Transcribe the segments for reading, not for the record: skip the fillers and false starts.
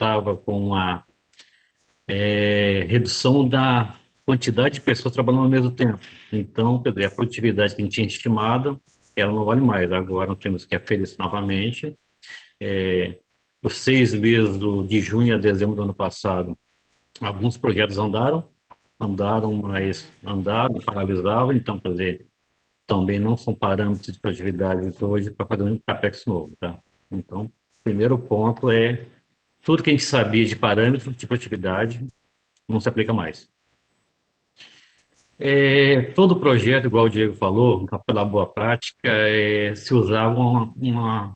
estava com a redução da quantidade de pessoas trabalhando ao mesmo tempo. Então, quer dizer, a produtividade que a gente tinha estimado, ela não vale mais. Agora nós temos que aferir isso novamente. Os 6 meses de junho a dezembro do ano passado, alguns projetos andaram, paralisavam, então, quer dizer, também não são parâmetros de produtividade hoje para fazer um CAPEX novo, tá? Então, o primeiro ponto é tudo que a gente sabia de parâmetros de produtividade não se aplica mais. Todo projeto, igual o Diego falou, pela boa prática, se usava uma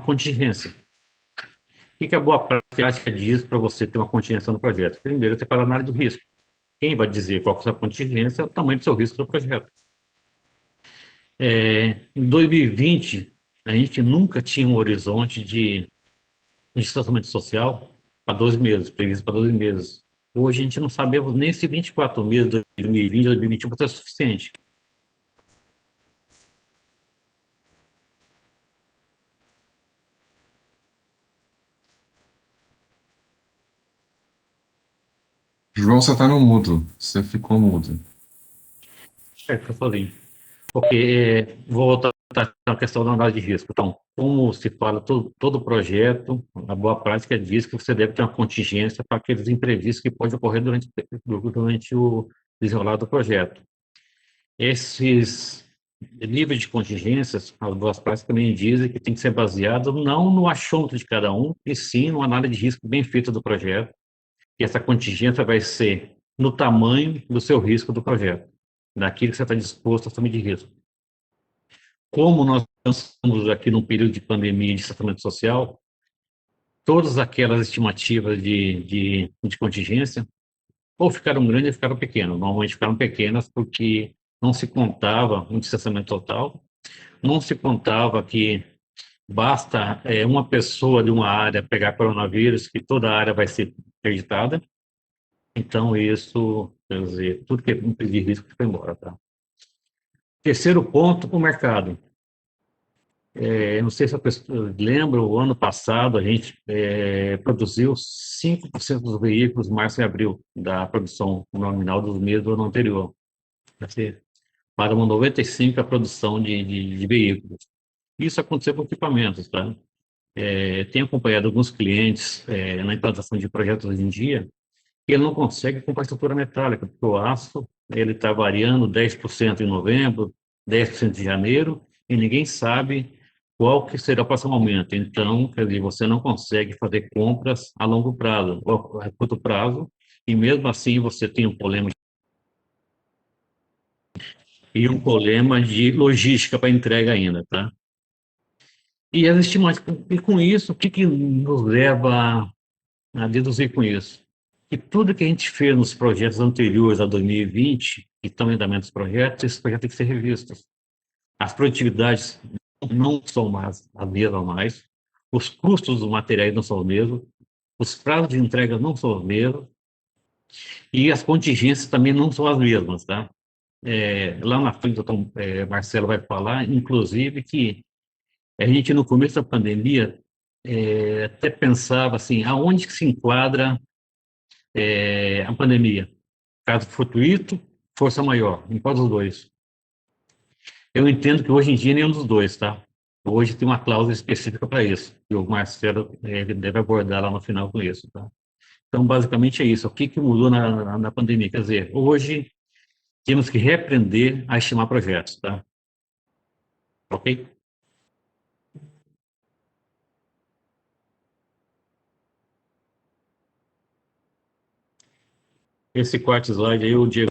contingência. O que a boa prática diz para você ter uma contingência no projeto? Primeiro, você faz a análise do risco. Quem vai dizer qual é a sua contingência é o tamanho do seu risco do projeto. Em 2020, a gente nunca tinha um horizonte de distanciamento social para 12 meses, previsto para 12 meses. Hoje a gente não sabemos nem se 24 meses de 2020 ou 2021 vai ser suficiente. João, você tá no mudo. Você ficou mudo. É o que eu falei. Porque, vou voltar à questão da análise de risco. Então, como se fala, todo projeto, a boa prática diz que você deve ter uma contingência para aqueles imprevistos que podem ocorrer durante o desenrolar do projeto. Esses níveis de contingências, as boas práticas também dizem que tem que ser baseado não no achômetro de cada um, e sim numa análise de risco bem feita do projeto, e essa contingência vai ser no tamanho do seu risco do projeto, daquilo que você está disposto a assumir de risco. Como nós estamos aqui num período de pandemia e de distanciamento social, todas aquelas estimativas de contingência ou ficaram grandes ou ficaram pequenas. Normalmente ficaram pequenas porque não se contava um distanciamento total, não se contava que basta uma pessoa de uma área pegar coronavírus, que toda a área vai ser interditada. Então, isso, quer dizer, tudo que é um de risco foi embora. Tá? Terceiro ponto, o mercado. Eu não sei se a pessoa lembra, o ano passado a gente produziu 5% dos veículos março e abril da produção nominal dos meses do ano anterior. Para uma 95% a produção de veículos. Isso aconteceu com equipamentos, tá? Tenho acompanhado alguns clientes na implantação de projetos hoje em dia, e ele não consegue comprar estrutura metálica, porque o aço ele está variando 10% em novembro, 10% em janeiro, e ninguém sabe qual que será o próximo aumento. Então, quer dizer, você não consegue fazer compras a longo prazo, ou a curto prazo, e mesmo assim você tem um problema de logística para entrega ainda, tá? E as estimativas, e com isso, o que que nos leva a deduzir com isso? Que tudo que a gente fez nos projetos anteriores a 2020, que estão em andamento dos projetos, esses projetos têm que ser revistos. As produtividades não são mais as mesmas mais, os custos dos materiais não são os mesmos, os prazos de entrega não são os mesmos, e as contingências também não são as mesmas, tá? Lá na frente, o doutor Marcelo vai falar, inclusive, que a gente, no começo da pandemia, até pensava assim, aonde que se enquadra a pandemia? Caso fortuito, força maior, em qual dos dois? Eu entendo que hoje em dia nenhum dos dois, tá? Hoje tem uma cláusula específica para isso, e o Marcelo ele deve abordar lá no final com isso, tá? Então, basicamente é isso. O que que mudou na pandemia? Quer dizer, hoje temos que reaprender a estimar projetos, tá? Ok? Esse quarto slide aí, o Diego.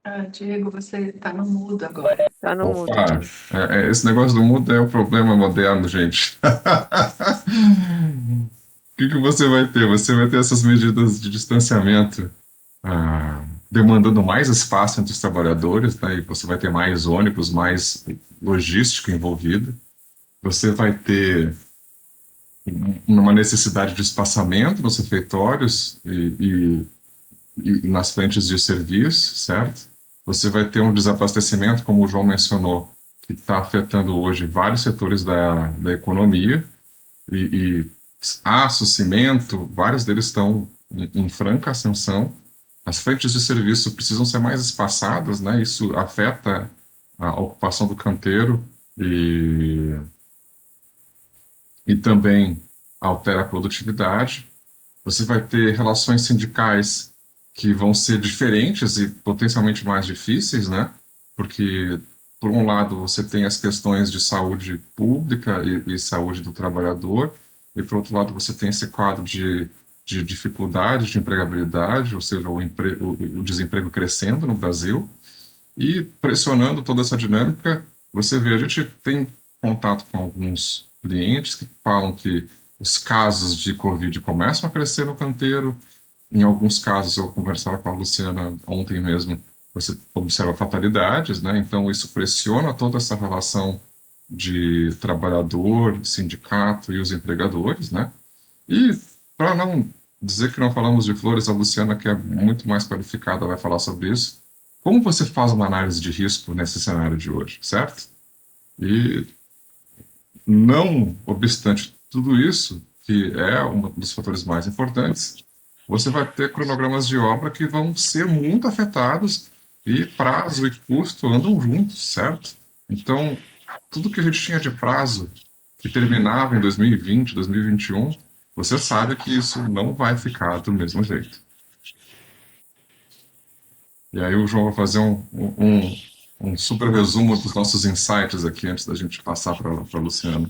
Ah, Diego, você está no mudo agora. Tá no mudo, Opa, Diego. esse negócio do mudo é o problema moderno, gente. O que que você vai ter? Você vai ter essas medidas de distanciamento, demandando mais espaço entre os trabalhadores, né? E você vai ter mais ônibus, mais logística envolvida. Você vai ter uma necessidade de espaçamento nos refeitórios e e nas frentes de serviço, certo? Você vai ter um desabastecimento, como o João mencionou, que está afetando hoje vários setores da economia, e aço, cimento, vários deles estão em franca ascensão. As frentes de serviço precisam ser mais espaçadas, né? Isso afeta a ocupação do canteiro e também altera a produtividade. Você vai ter relações sindicais que vão ser diferentes e potencialmente mais difíceis, né? Porque, por um lado, você tem as questões de saúde pública e saúde do trabalhador, e, por outro lado, você tem esse quadro de dificuldade de empregabilidade, ou seja, o desemprego crescendo no Brasil, e pressionando toda essa dinâmica, você vê, a gente tem contato com alguns clientes que falam que os casos de Covid começam a crescer no canteiro. Em alguns casos, eu conversava com a Luciana ontem mesmo, você observa fatalidades, né? Então, isso pressiona toda essa relação de trabalhador, sindicato e os empregadores, né? E, para não dizer que não falamos de flores, a Luciana, que é muito mais qualificada, vai falar sobre isso. Como você faz uma análise de risco nesse cenário de hoje, certo? E, não obstante tudo isso, que é um dos fatores mais importantes, você vai ter cronogramas de obra que vão ser muito afetados e prazo e custo andam juntos, certo? Então, tudo que a gente tinha de prazo que terminava em 2020, 2021, você sabe que isso não vai ficar do mesmo jeito. E aí o João vai fazer um super resumo dos nossos insights aqui antes da gente passar para a Luciana.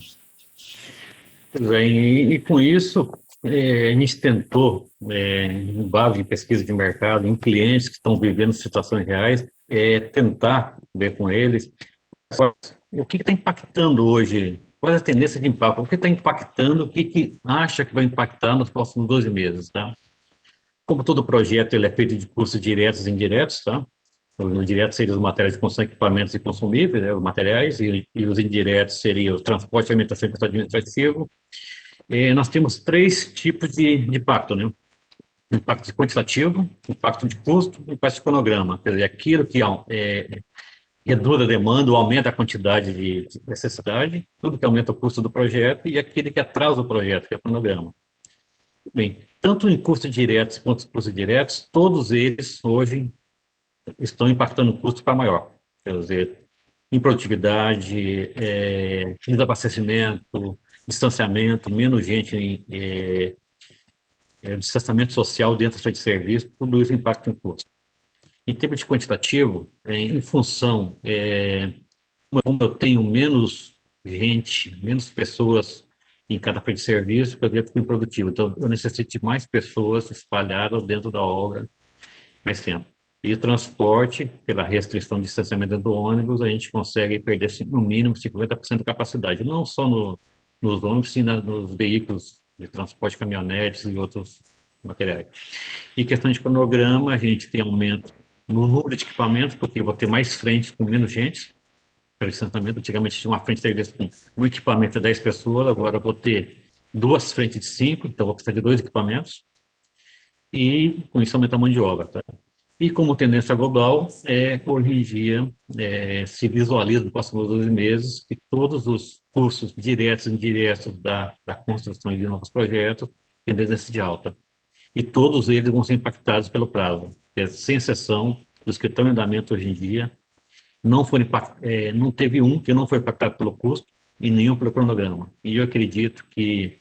Pois é, e com isso, a gente tentou, em base de pesquisa de mercado, em clientes que estão vivendo situações reais, tentar ver com eles o que está impactando hoje, qual é a tendência de impacto, o que está impactando, o que acha que vai impactar nos próximos 12 meses, tá? Como todo projeto, ele é feito de custos diretos e indiretos, tá? Os diretos seriam os materiais de construção, equipamentos e consumíveis, né, os materiais, e os indiretos seriam o transporte, alimentação e custo administrativo. Nós temos três tipos de impacto, né? Impacto quantitativo, impacto de custo e impacto de cronograma. Quer dizer, aquilo que reduz a demanda ou aumenta a quantidade de necessidade, tudo que aumenta o custo do projeto e aquele que atrasa o projeto, que é o cronograma. Bem, tanto em custos diretos quanto em custos diretos, todos eles hoje estão impactando o custo para maior. Quer dizer, em produtividade, desabastecimento, distanciamento, menos gente distanciamento social dentro da sua de serviço, tudo isso impacta em custo. Em termos de quantitativo, em função, como eu tenho menos gente, menos pessoas em cada frente de serviço, eu fico improdutivo. Então, eu necessito de mais pessoas espalhadas dentro da obra mais tempo. E o transporte, pela restrição de distanciamento do ônibus, a gente consegue perder, no mínimo, 50% da capacidade, não só nos ônibus, sim nos veículos de transporte, caminhonetes e outros materiais. E questão de cronograma, a gente tem aumento no número de equipamentos, porque eu vou ter mais frentes com menos gente, pelo distanciamento. Antigamente tinha uma frente de serviço com um equipamento de 10 pessoas, agora eu vou ter duas frentes de 5, então vou precisar de dois equipamentos, e com isso aumenta a mão de obra. Tá? E como tendência global, hoje em dia se visualiza nos próximos 12 meses que todos os custos diretos e indiretos da construção de novos projetos têm tendência de alta. E todos eles vão ser impactados pelo prazo, sem exceção dos que estão em andamento hoje em dia. Não teve um que não foi impactado pelo custo e nenhum pelo cronograma. E eu acredito que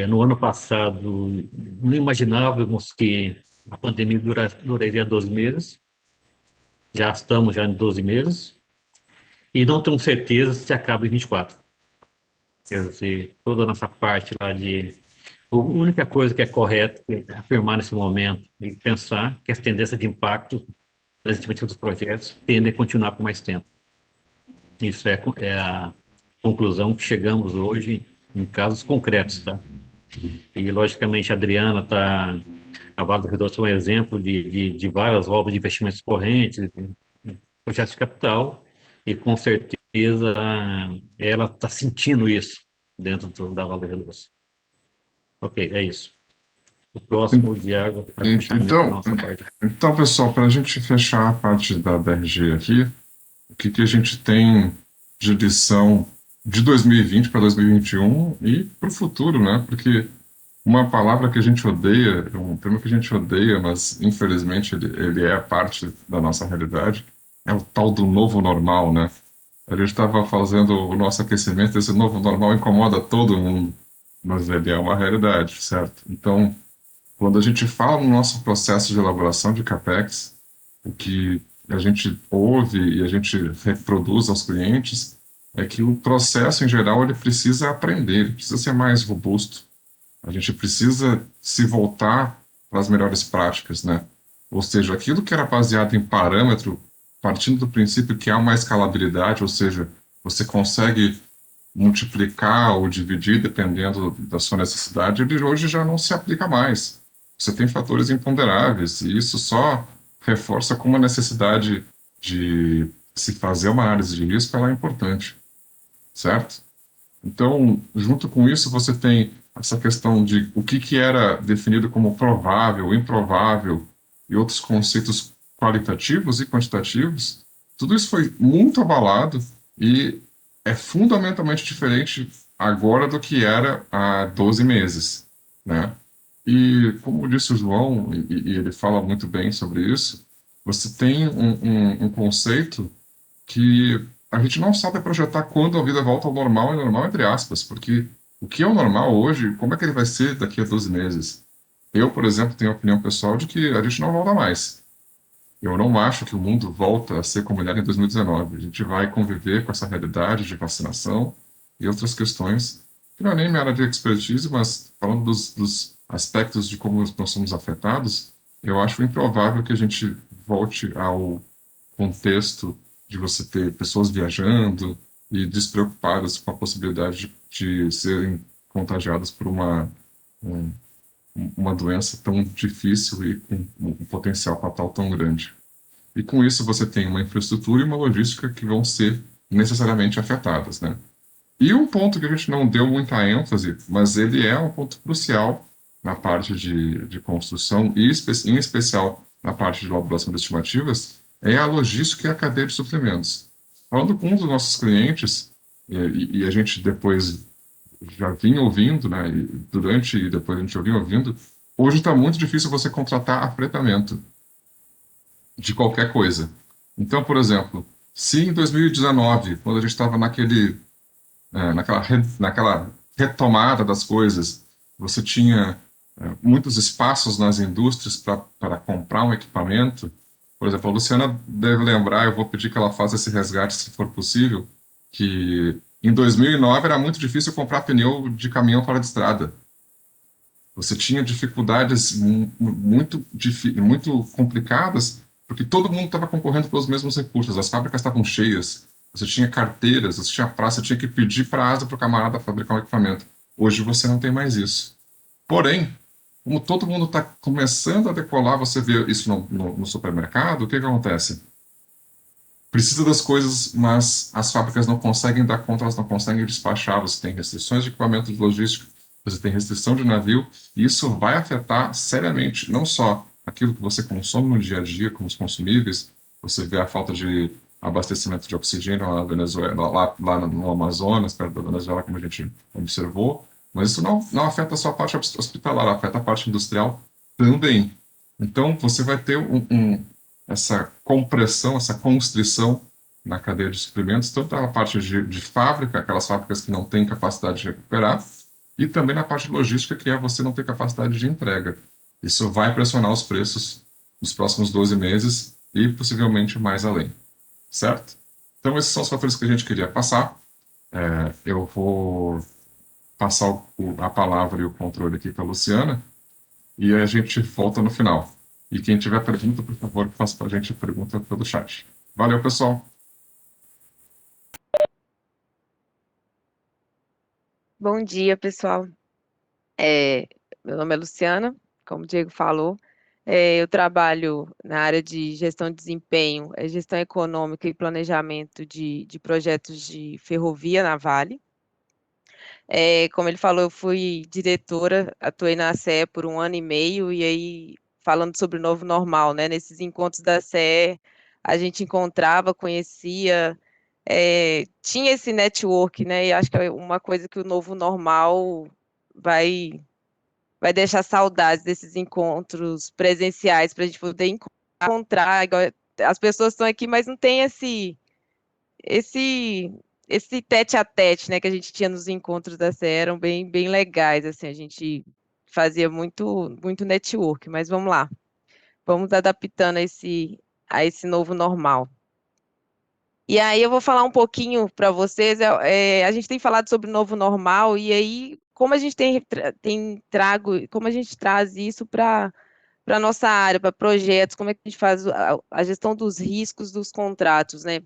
no ano passado não imaginávamos que a pandemia duraria 12 meses, já estamos já em 12 meses, e não temos certeza se acaba em 24. Quer dizer, toda a nossa parte lá a única coisa que é correta é afirmar nesse momento e pensar que as tendências de impacto das estimativas dos projetos tendem a continuar por mais tempo. Isso é a conclusão que chegamos hoje em casos concretos, tá? E, logicamente, a Adriana a Vale do Rio Doce é um exemplo de várias obras de investimentos correntes, de projetos de capital, e, com certeza, ela está sentindo isso dentro da Vale do Rio Doce. Ok, é isso. O próximo, Diago, para fechamento da Então, nossa parte. então, pessoal, para a gente fechar a parte da DRG aqui, o que que a gente tem de lição de 2020 para 2021 e para o futuro, né? Porque uma palavra que a gente odeia, um termo que a gente odeia, mas infelizmente ele é parte da nossa realidade, é o tal do novo normal, né? A gente estava fazendo o nosso aquecimento, esse novo normal incomoda todo mundo, mas ele é uma realidade, certo? Então, quando a gente fala no nosso processo de elaboração de CAPEX, o que a gente ouve e a gente reproduz aos clientes é que o processo, em geral, ele precisa aprender, ele precisa ser mais robusto. A gente precisa se voltar para as melhores práticas, né? Ou seja, aquilo que era baseado em parâmetro, partindo do princípio que há uma escalabilidade, ou seja, você consegue multiplicar ou dividir dependendo da sua necessidade, ele hoje já não se aplica mais. Você tem fatores imponderáveis e isso só reforça como a necessidade de se fazer uma análise de risco ela é importante, certo? Então, junto com isso, você tem essa questão de o que que era definido como provável, improvável e outros conceitos qualitativos e quantitativos. Tudo isso foi muito abalado e é fundamentalmente diferente agora do que era há 12 meses, né? E como disse o João, e ele fala muito bem sobre isso, você tem um conceito que a gente não sabe projetar quando a vida volta ao normal, e normal entre aspas, porque o que é o normal hoje, como é que ele vai ser daqui a 12 meses? Eu, por exemplo, tenho a opinião pessoal de que a gente não volta mais. Eu não acho que o mundo volta a ser como ele era em 2019. A gente vai conviver com essa realidade de vacinação e outras questões, que não é nem minha área de expertise, mas falando dos aspectos de como nós somos afetados, eu acho improvável que a gente volte ao contexto de você ter pessoas viajando e despreocupadas com a possibilidade de serem contagiadas por um, uma doença tão difícil e com um potencial fatal tão grande. E com isso você tem uma infraestrutura e uma logística que vão ser necessariamente afetadas, né? E um ponto que a gente não deu muita ênfase, mas ele é um ponto crucial na parte de construção e em especial na parte de elaboração de estimativas, é a logística e a cadeia de suprimentos. Falando com um dos nossos clientes, e a gente depois já vinha ouvindo, né, e durante e depois a gente já vinha ouvindo, hoje está muito difícil você contratar afretamento de qualquer coisa. Então, por exemplo, se em 2019, quando a gente estava naquela retomada das coisas, você tinha muitos espaços nas indústrias para comprar um equipamento. Por exemplo, a Luciana deve lembrar, eu vou pedir que ela faça esse resgate se for possível, que em 2009 era muito difícil comprar pneu de caminhão fora de estrada. Você tinha dificuldades muito complicadas, porque todo mundo estava concorrendo pelos mesmos recursos, as fábricas estavam cheias, você tinha carteiras, você tinha praça, você tinha que pedir para a ASA para o camarada fabricar um equipamento. Hoje você não tem mais isso. Porém, como todo mundo está começando a decolar, você vê isso no supermercado, o que que acontece? Precisa das coisas, mas as fábricas não conseguem dar conta, elas não conseguem despachar, você tem restrições de equipamento de logística, você tem restrição de navio, e isso vai afetar seriamente não só aquilo que você consome no dia a dia, como os consumíveis, você vê a falta de abastecimento de oxigênio lá na Venezuela, lá no Amazonas, perto da Venezuela, como a gente observou, mas isso não afeta só a parte hospitalar, afeta a parte industrial também. Então, você vai ter essa compressão, essa constrição na cadeia de suprimentos, tanto na parte de fábrica, aquelas fábricas que não têm capacidade de recuperar, e também na parte logística, que é você não ter capacidade de entrega. Isso vai pressionar os preços nos próximos 12 meses e possivelmente mais além, certo? Então, esses são os fatores que a gente queria passar. Eu vou passar a palavra e o controle aqui para a Luciana, e a gente volta no final. E quem tiver pergunta, por favor, faça para a gente a pergunta pelo chat. Valeu, pessoal! Bom dia, pessoal. É, Meu nome é Luciana, como o Diego falou. Eu trabalho na área de gestão de desempenho, gestão econômica e planejamento de projetos de ferrovia na Vale. Como ele falou, eu fui diretora, atuei na CE por 1 ano e meio, e aí, falando sobre o novo normal, né? Nesses encontros da CE, a gente encontrava, conhecia, tinha esse network, né? E acho que é uma coisa que o novo normal vai, vai deixar saudades desses encontros presenciais, para a gente poder encontrar. As pessoas estão aqui, mas não tem esse esse tete a tete, né, que a gente tinha nos encontros da CE eram bem legais, assim, a gente fazia muito network, mas vamos lá, vamos adaptando a esse novo normal. E aí eu vou falar um pouquinho para vocês, a gente tem falado sobre o novo normal, e aí como a gente como a gente traz isso para a nossa área, para projetos, como é que a gente faz a gestão dos riscos dos contratos, né?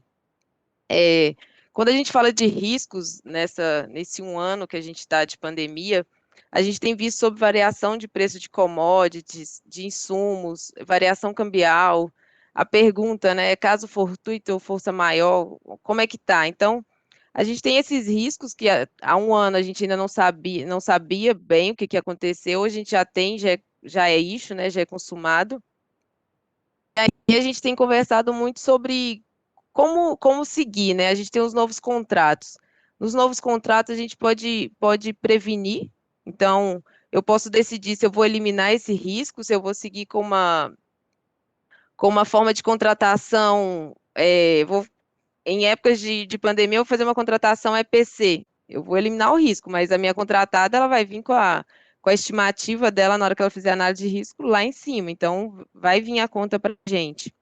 É, Quando a gente fala de riscos nesse 1 ano que a gente está de pandemia, a gente tem visto sobre variação de preço de commodities, de insumos, variação cambial. A pergunta, né, caso fortuito ou força maior, como é que tá? Então, a gente tem esses riscos que há 1 ano a gente ainda não sabia bem o que aconteceu, hoje a gente já tem, já é isso, né, já é consumado. E a gente tem conversado muito sobre como seguir, né? A gente tem os novos contratos. Nos novos contratos, a gente pode prevenir. Então, eu posso decidir se eu vou eliminar esse risco, se eu vou seguir com uma forma de contratação. Em épocas de pandemia, eu vou fazer uma contratação EPC. Eu vou eliminar o risco, mas a minha contratada ela vai vir com a estimativa dela na hora que ela fizer a análise de risco lá em cima. Então, vai vir a conta para a gente.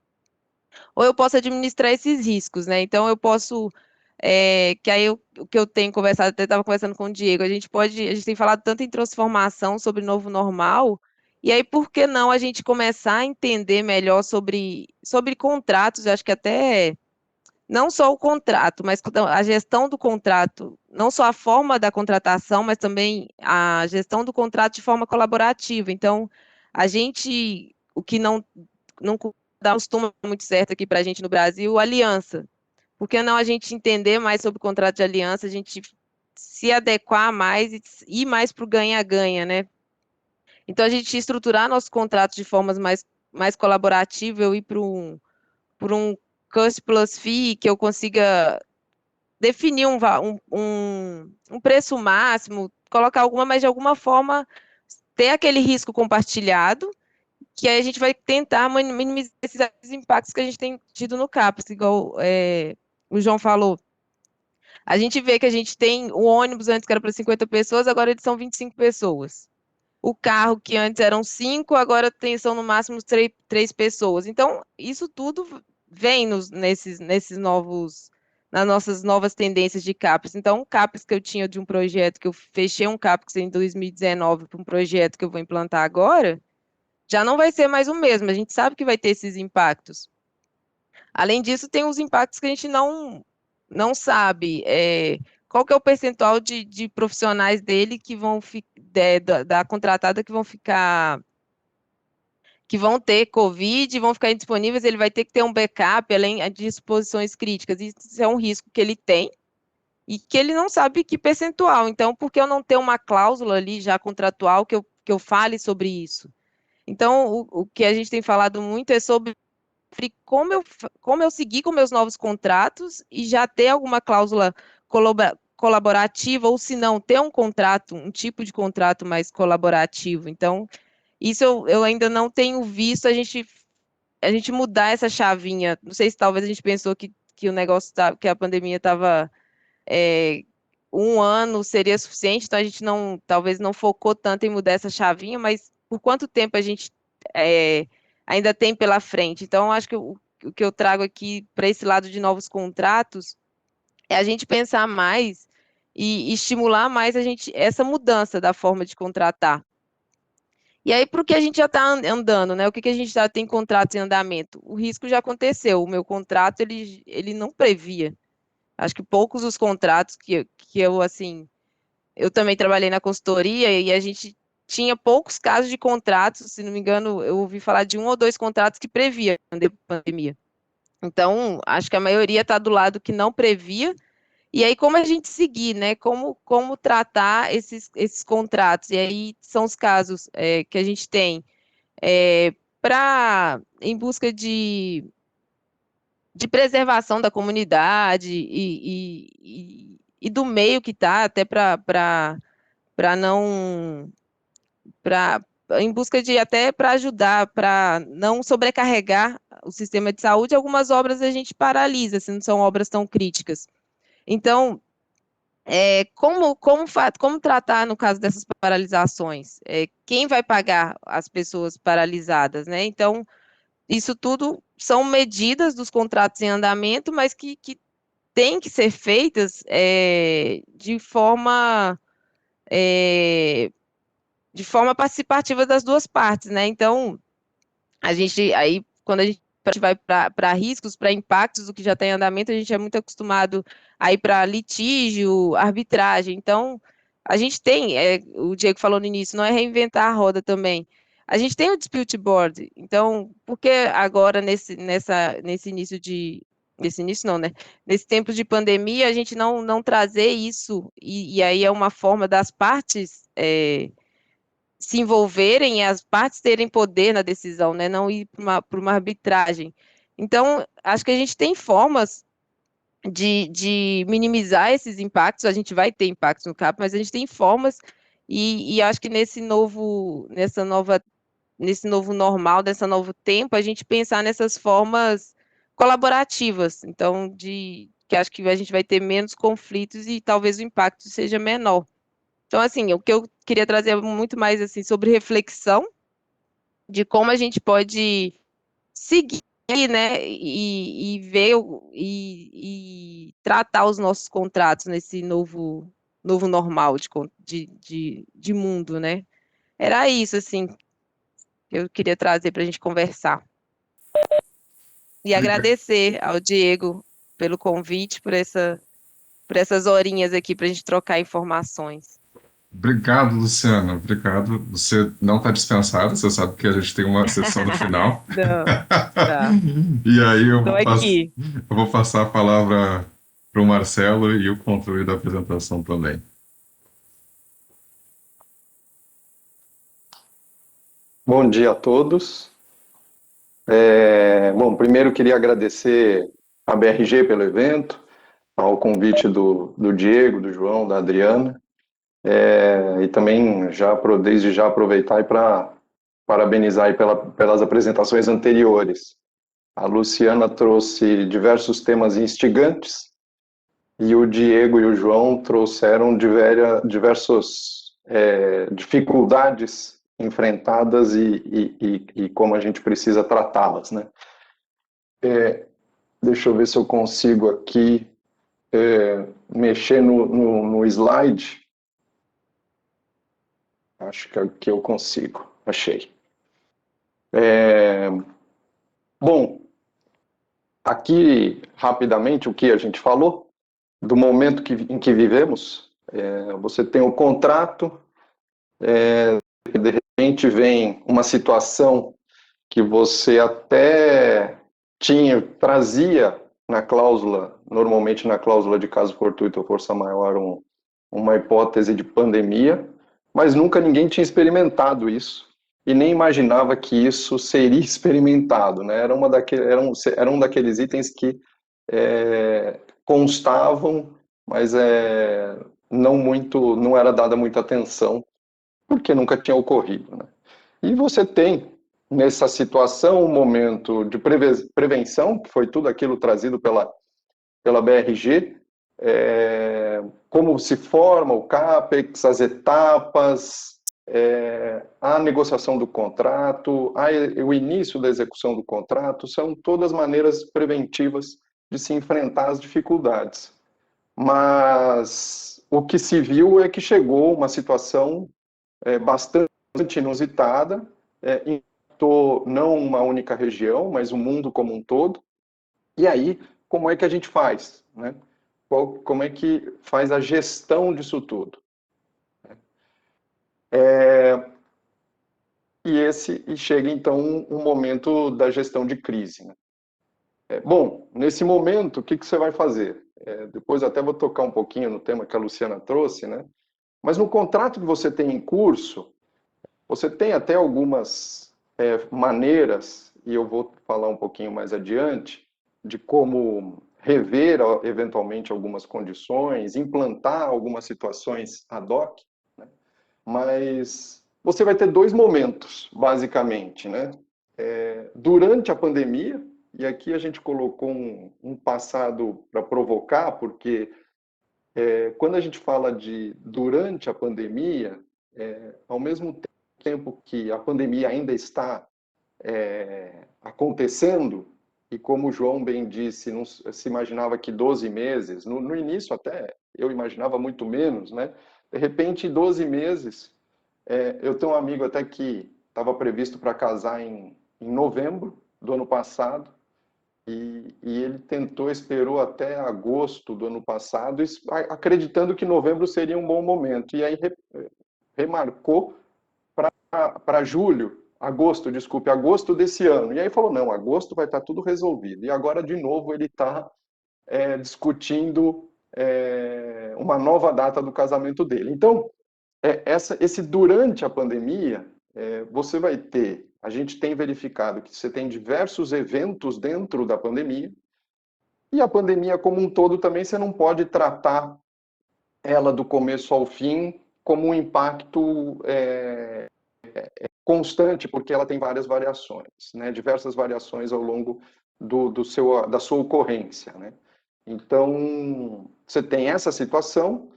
Ou eu posso administrar esses riscos, né? Então eu posso, que aí o que eu tenho conversado, até estava conversando com o Diego, a gente tem falado tanto em transformação sobre novo normal, e aí por que não a gente começar a entender melhor sobre contratos? Eu acho que até não só o contrato, mas a gestão do contrato, não só a forma da contratação, mas também a gestão do contrato de forma colaborativa. Então, o que não dá costuma muito certo aqui para a gente no Brasil, aliança. Por que não a gente entender mais sobre o contrato de aliança, a gente se adequar mais e ir mais para o ganha-ganha, né? Então, a gente estruturar nossos contratos de formas mais colaborativa, eu ir por um cost plus fee, que eu consiga definir um preço máximo, colocar mas de alguma forma ter aquele risco compartilhado, que aí a gente vai tentar minimizar esses impactos que a gente tem tido no CAPES, igual o João falou. A gente vê que a gente tem o ônibus antes que era para 50 pessoas, agora eles são 25 pessoas. O carro que antes eram 5, agora são no máximo 3 pessoas. Então, isso tudo vem nas nossas novas tendências de CAPES. Então, o CAPES que eu tinha de um projeto, que eu fechei um CAPES em 2019 para um projeto que eu vou implantar agora, já não vai ser mais o mesmo. A gente sabe que vai ter esses impactos. Além disso, tem os impactos que a gente não sabe. Qual que é o percentual de profissionais dele que vão da contratada que vão ter Covid e vão ficar indisponíveis, ele vai ter que ter um backup além de exposições críticas. Isso é um risco que ele tem e que ele não sabe que percentual. Então, por que eu não ter uma cláusula ali já contratual que eu fale sobre isso? Então, o que a gente tem falado muito é sobre como eu seguir com meus novos contratos e já ter alguma cláusula colaborativa, ou se não, ter um contrato, um tipo de contrato mais colaborativo. Então, isso eu ainda não tenho visto a gente mudar essa chavinha. Não sei se talvez a gente pensou que o negócio que a pandemia estava 1 ano seria suficiente, então a gente talvez não focou tanto em mudar essa chavinha, mas por quanto tempo a gente é, ainda tem pela frente? Então, acho que o que eu trago aqui para esse lado de novos contratos é a gente pensar mais e estimular mais essa mudança da forma de contratar. E aí, para o que a gente já está andando, né? O que a gente já tem contratos em andamento? O risco já aconteceu. O meu contrato, ele não previa. Acho que poucos os contratos que eu, assim, eu também trabalhei na consultoria e a gente tinha poucos casos de contratos, se não me engano, eu ouvi falar de 1 ou 2 contratos que previa a pandemia. Então, acho que a maioria está do lado que não previa E aí, como a gente seguir, né? Como tratar esses contratos? E aí são os casos que a gente tem em busca de preservação da comunidade e do meio que está, até para não. Pra, em busca de até para ajudar, para não sobrecarregar o sistema de saúde, algumas obras a gente paralisa, se não são obras tão críticas. Então, como tratar no caso dessas paralisações? Quem vai pagar as pessoas paralisadas, né? Então, isso tudo são medidas dos contratos em andamento, mas que têm que ser feitas de forma participativa das duas partes, né? Então, quando a gente vai para riscos, para impactos do que já está em andamento, a gente é muito acostumado a ir para litígio, arbitragem. Então, a gente tem, o Diego falou no início, não é reinventar a roda também. A gente tem o dispute board. Então, por que agora, nesse início não, né? Nesse tempo de pandemia, a gente não trazer isso, e aí é uma forma das partes se envolverem e as partes terem poder na decisão, né? Não ir para uma arbitragem. Então, acho que a gente tem formas de minimizar esses impactos, a gente vai ter impactos no CAP, mas a gente tem formas, e acho que nesse novo normal, nesse novo tempo, a gente pensar nessas formas colaborativas, então, que acho que a gente vai ter menos conflitos e talvez o impacto seja menor. Então, assim, o que eu queria trazer é muito mais assim sobre reflexão de como a gente pode seguir, né, e ver e tratar os nossos contratos nesse novo normal de mundo, né? Era isso, assim, que eu queria trazer para a gente conversar. E agradecer ao Diego pelo convite, por essas horinhas aqui para a gente trocar informações. Obrigado, Luciana. Obrigado. Você não está dispensado, você sabe que a gente tem uma sessão no final. Não, tá. E aí Estou aqui. eu vou passar a palavra para o Marcelo e o controle da apresentação também. Bom dia a todos. Bom, primeiro queria agradecer a BRG pelo evento, ao convite do Diego, do João, da Adriana, e também desde já aproveitar para parabenizar aí pelas apresentações anteriores. A Luciana trouxe diversos temas instigantes e o Diego e o João trouxeram diversas dificuldades enfrentadas e como a gente precisa tratá-las, né? Deixa eu ver se eu consigo aqui mexer no slide. Acho que aqui eu consigo. Achei. Bom, aqui rapidamente o que a gente falou do momento em que vivemos. Você tem o contrato, de repente vem uma situação que você até trazia na cláusula, normalmente na cláusula de caso fortuito ou força maior, uma hipótese de pandemia, mas nunca ninguém tinha experimentado isso e nem imaginava que isso seria experimentado, né? Era um daqueles itens que constavam, mas não era dada muita atenção, porque nunca tinha ocorrido, né? E você tem, nessa situação, um momento de prevenção, que foi tudo aquilo trazido pela BRG, como se forma o CAPEX, as etapas, a negociação do contrato, o início da execução do contrato, são todas maneiras preventivas de se enfrentar as dificuldades. Mas o que se viu é que chegou uma situação bastante inusitada, impactou não uma única região, mas o mundo como um todo. E aí, como é que a gente faz, né? Como é que faz a gestão disso tudo? E chega então um momento da gestão de crise, né? Bom, nesse momento, o que você vai fazer? Depois até vou tocar um pouquinho no tema que a Luciana trouxe, né? Mas no contrato que você tem em curso, você tem até algumas maneiras, e eu vou falar um pouquinho mais adiante, de como rever eventualmente algumas condições, implantar algumas situações ad hoc, né? Mas você vai ter dois momentos, basicamente, né? Durante a pandemia, e aqui a gente colocou um passado para provocar, porque quando a gente fala de durante a pandemia, ao mesmo tempo que a pandemia ainda está acontecendo, e como o João bem disse, não se imaginava que 12 meses, no início até eu imaginava muito menos, né? De repente, 12 meses, eu tenho um amigo até que estava previsto para casar em novembro do ano passado, e ele esperou até agosto do ano passado, acreditando que novembro seria um bom momento. E aí remarcou para agosto desse ano. E aí falou, não, agosto vai estar tudo resolvido. E agora, de novo, ele está discutindo uma nova data do casamento dele. Então, esse durante a pandemia, você vai ter, a gente tem verificado que você tem diversos eventos dentro da pandemia, e a pandemia como um todo também você não pode tratar ela do começo ao fim como um impacto constante, porque ela tem várias variações, né? Diversas variações ao longo da sua ocorrência, né? Então, você tem essa situação,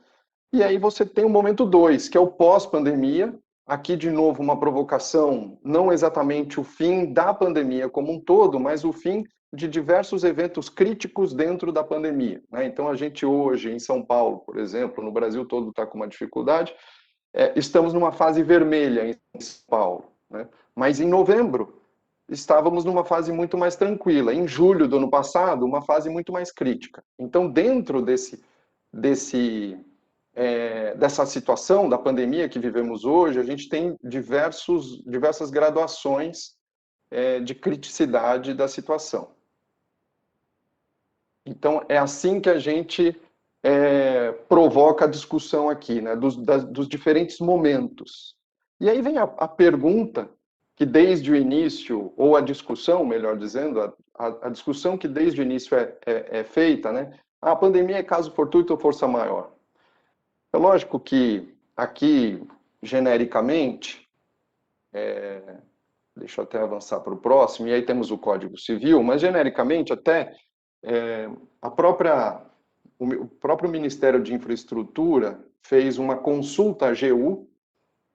e aí você tem o momento 2, que é o pós-pandemia. Aqui, de novo, uma provocação, não exatamente o fim da pandemia como um todo, mas o fim de diversos eventos críticos dentro da pandemia, né? Então, a gente hoje, em São Paulo, por exemplo, no Brasil todo está com uma dificuldade, estamos numa fase vermelha em São Paulo, né? Mas em novembro, estávamos numa fase muito mais tranquila. Em julho do ano passado, uma fase muito mais crítica. Então, dentro dessa situação da pandemia que vivemos hoje, a gente tem diversas graduações de criticidade da situação. Então, é assim que a gente provoca a discussão aqui, né, dos diferentes momentos. E aí vem a pergunta que desde o início, ou a discussão, melhor dizendo, a discussão que desde o início é feita, né? A pandemia é caso fortuito ou força maior? É lógico que aqui, genericamente, deixa eu até avançar para o próximo, e aí temos o Código Civil, mas genericamente até o próprio Ministério de Infraestrutura fez uma consulta à AGU,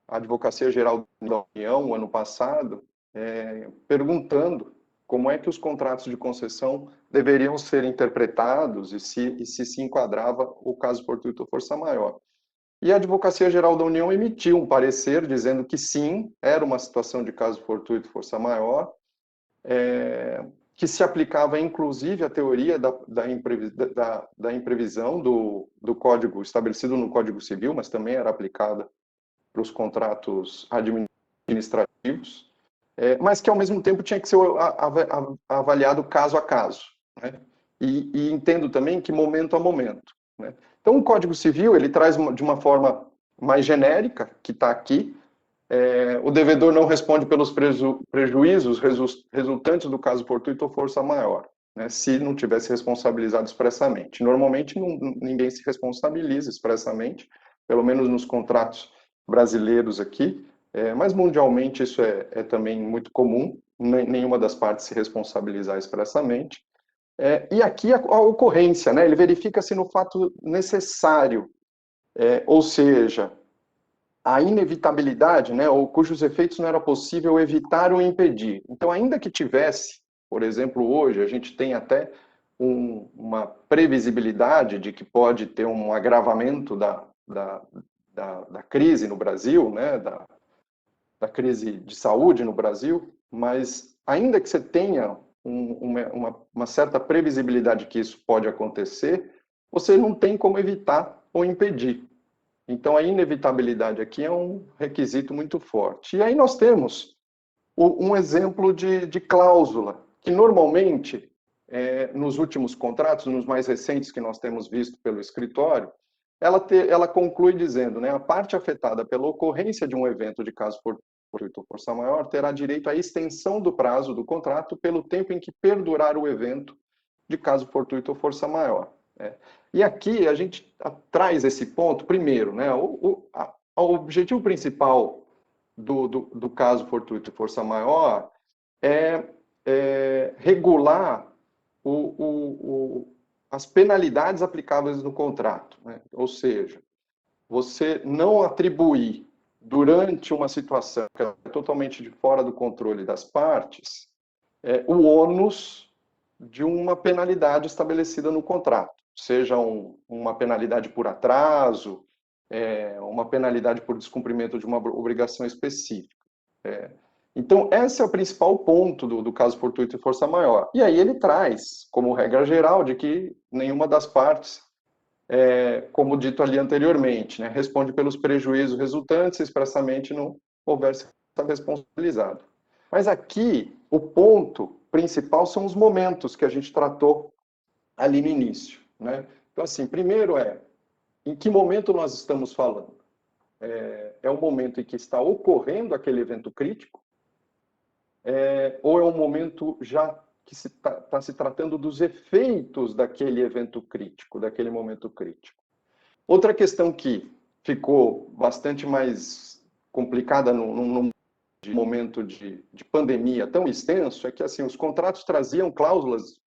a Advocacia Geral da União, ano passado, perguntando como é que os contratos de concessão deveriam ser interpretados e se enquadrava o caso fortuito ou força maior. E a Advocacia Geral da União emitiu um parecer dizendo que sim, era uma situação de caso fortuito força maior, que se aplicava inclusive à teoria da imprevisão do código estabelecido no Código Civil, mas também era aplicada para os contratos administrativos, mas que ao mesmo tempo tinha que ser avaliado caso a caso, né? E entendo também que momento a momento, né? Então o Código Civil ele traz de uma forma mais genérica, que está aqui, o devedor não responde pelos prejuízos resultantes do caso fortuito ou força maior, né, se não tivesse responsabilizado expressamente. Normalmente ninguém se responsabiliza expressamente, pelo menos nos contratos brasileiros aqui, mas mundialmente isso é também muito comum, nenhuma das partes se responsabilizar expressamente. E aqui a ocorrência, né, ele verifica-se no fato necessário, ou seja, a inevitabilidade, né, ou cujos efeitos não era possível evitar ou impedir. Então, ainda que tivesse, por exemplo, hoje, a gente tem até uma previsibilidade de que pode ter um agravamento da crise no Brasil, né, da crise de saúde no Brasil, mas ainda que você tenha uma certa previsibilidade que isso pode acontecer, você não tem como evitar ou impedir. Então, a inevitabilidade aqui é um requisito muito forte. E aí nós temos um exemplo de cláusula, que normalmente nos últimos contratos, nos mais recentes que nós temos visto pelo escritório, ela conclui dizendo, né, a parte afetada pela ocorrência de um evento de caso fortuito ou força maior terá direito à extensão do prazo do contrato pelo tempo em que perdurar o evento de caso fortuito ou força maior. E aqui a gente traz esse ponto, primeiro, né, o objetivo principal do caso fortuito e força maior é regular as penalidades aplicáveis no contrato, né? Ou seja, você não atribuir durante uma situação que é totalmente de fora do controle das partes o ônus de uma penalidade estabelecida no contrato, seja uma penalidade por atraso, uma penalidade por descumprimento de uma obrigação específica. Então, esse é o principal ponto do caso fortuito e força maior. E aí ele traz, como regra geral, de que nenhuma das partes, como dito ali anteriormente, né, responde pelos prejuízos resultantes se expressamente não houver sido responsabilizado. Mas aqui, o ponto principal são os momentos que a gente tratou ali no início, né? Então, assim, primeiro em que momento nós estamos falando? É o momento em que está ocorrendo aquele evento crítico, ou é um momento já que está se tratando dos efeitos daquele evento crítico, daquele momento crítico? Outra questão que ficou bastante mais complicada num momento de pandemia tão extenso é que assim, os contratos traziam cláusulas,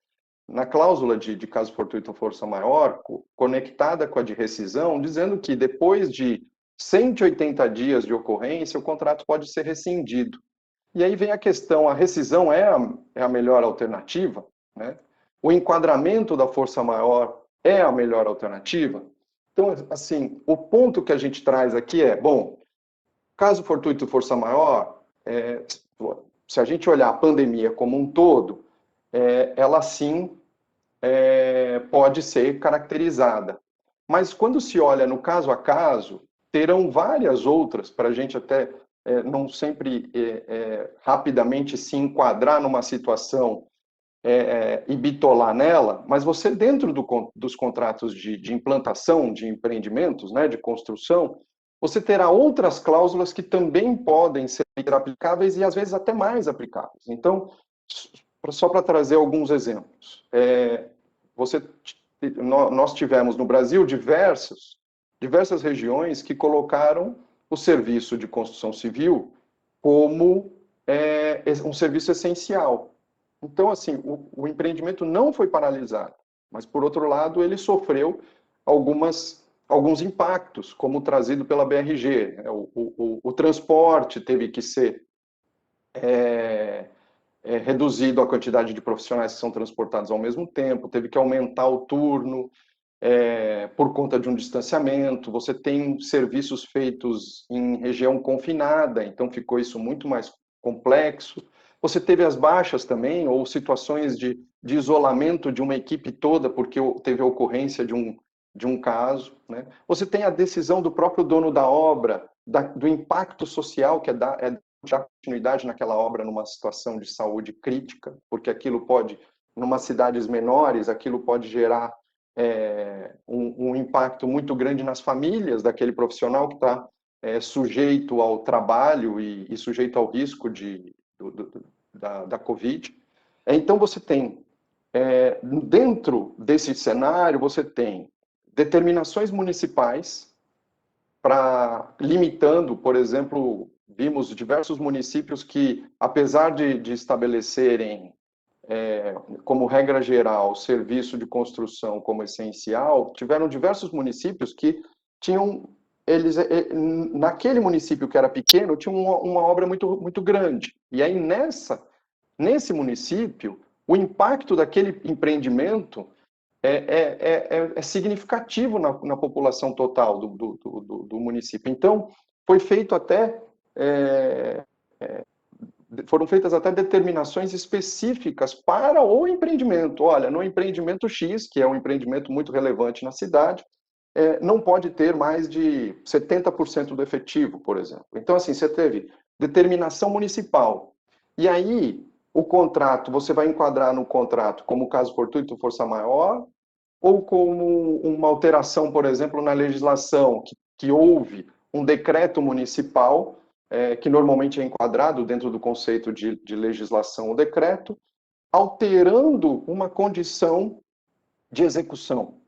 na cláusula de caso fortuito ou força maior, conectada com a de rescisão, dizendo que depois de 180 dias de ocorrência, o contrato pode ser rescindido. E aí vem a questão, a rescisão é a melhor alternativa, né? O enquadramento da força maior é a melhor alternativa? Então, assim, o ponto que a gente traz aqui bom, caso fortuito e força maior, se a gente olhar a pandemia como um todo, ela sim pode ser caracterizada. Mas quando se olha no caso a caso, terão várias outras, para a gente até não sempre rapidamente se enquadrar numa situação e bitolar nela, mas você dentro dos contratos de implantação de empreendimentos, né, de construção, você terá outras cláusulas que também podem ser aplicáveis e às vezes até mais aplicáveis. Então, só para trazer alguns exemplos, nós tivemos no Brasil diversas regiões que colocaram o serviço de construção civil como um serviço essencial. Então, assim, o empreendimento não foi paralisado, mas, por outro lado, ele sofreu alguns impactos, como trazido pela BRG. O transporte teve que ser reduzido a quantidade de profissionais que são transportados ao mesmo tempo, teve que aumentar o turno por conta de um distanciamento. Você tem serviços feitos em região confinada, então ficou isso muito mais complexo. Você teve as baixas também, ou situações de isolamento de uma equipe toda, porque teve a ocorrência de um caso, né? Você tem a decisão do próprio dono da obra, do impacto social, que dar continuidade naquela obra numa situação de saúde crítica, porque aquilo pode, numas cidades menores, aquilo pode gerar um impacto muito grande nas famílias daquele profissional que está sujeito ao trabalho e sujeito ao risco da Covid. Então, você tem, dentro desse cenário, você tem determinações municipais limitando, por exemplo, vimos diversos municípios que, apesar de estabelecerem como regra geral, serviço de construção como essencial, tiveram diversos municípios que tinham, naquele município que era pequeno, tinha uma obra muito, muito grande. E aí, nesse município, o impacto daquele empreendimento é significativo na população total do município. Então, foram feitas até determinações específicas para o empreendimento. Olha, no empreendimento X, que é um empreendimento muito relevante na cidade, não pode ter mais de 70% do efetivo, por exemplo. Então, assim, você teve determinação municipal. E aí, o contrato, você vai enquadrar no contrato como caso fortuito, força maior, ou como uma alteração, por exemplo, na legislação, que houve um decreto municipal, que normalmente é enquadrado dentro do conceito de legislação ou decreto, alterando uma condição de execução.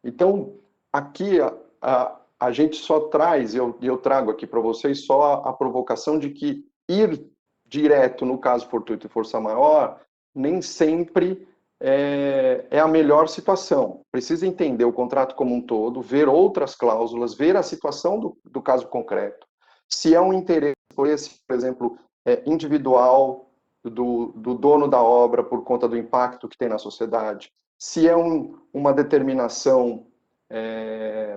Então, aqui a gente só traz, e eu trago aqui para vocês só a provocação de que ir direto no caso fortuito e força maior nem sempre é a melhor situação. Precisa entender o contrato como um todo, ver outras cláusulas, ver a situação do caso concreto. Se é um interesse, por exemplo, individual do dono da obra por conta do impacto que tem na sociedade, se é uma determinação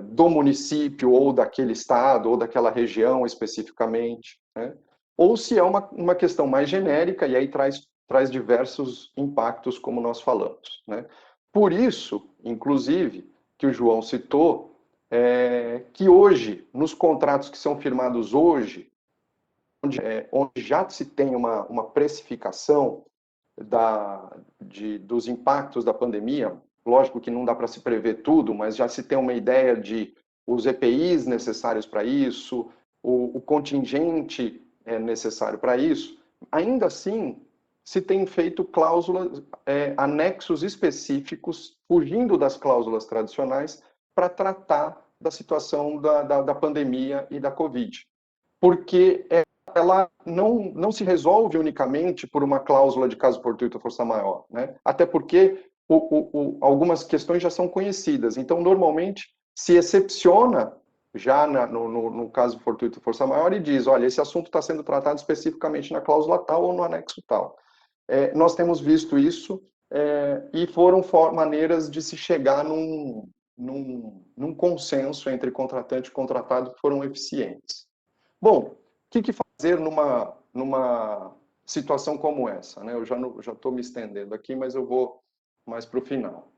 do município ou daquele estado ou daquela região especificamente, né? Ou se é uma questão mais genérica e aí traz diversos impactos, como nós falamos, né? Por isso, inclusive, que o João citou, que hoje, nos contratos que são firmados hoje, onde já se tem uma precificação dos impactos da pandemia, lógico que não dá para se prever tudo, mas já se tem uma ideia de os EPIs necessários para isso, o contingente necessário para isso, ainda assim se tem feito cláusulas, anexos específicos, fugindo das cláusulas tradicionais, para tratar da situação da pandemia e da Covid. Porque ela não se resolve unicamente por uma cláusula de caso fortuito ou força maior, né? Até porque algumas questões já são conhecidas. Então, normalmente, se excepciona já no caso fortuito ou força maior e diz, olha, esse assunto está sendo tratado especificamente na cláusula tal ou no anexo tal. Nós temos visto isso e foram maneiras de se chegar num consenso entre contratante e contratado que foram eficientes. Bom, o que fazer numa situação como essa, né? Eu já estou me estendendo aqui, mas eu vou mais para o final.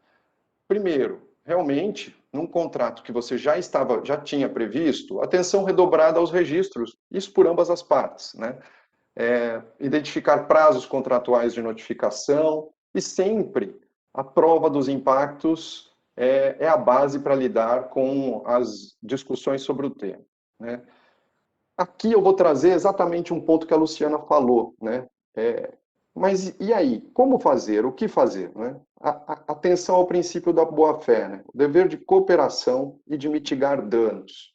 Primeiro, realmente, num contrato que você já tinha previsto, atenção redobrada aos registros, isso por ambas as partes, né? Identificar prazos contratuais de notificação e sempre a prova dos impactos é a base para lidar com as discussões sobre o tema, né? Aqui eu vou trazer exatamente um ponto que a Luciana falou, né? Mas e aí? Como fazer? O que fazer? Né? Atenção ao princípio da boa-fé, né? O dever de cooperação e de mitigar danos.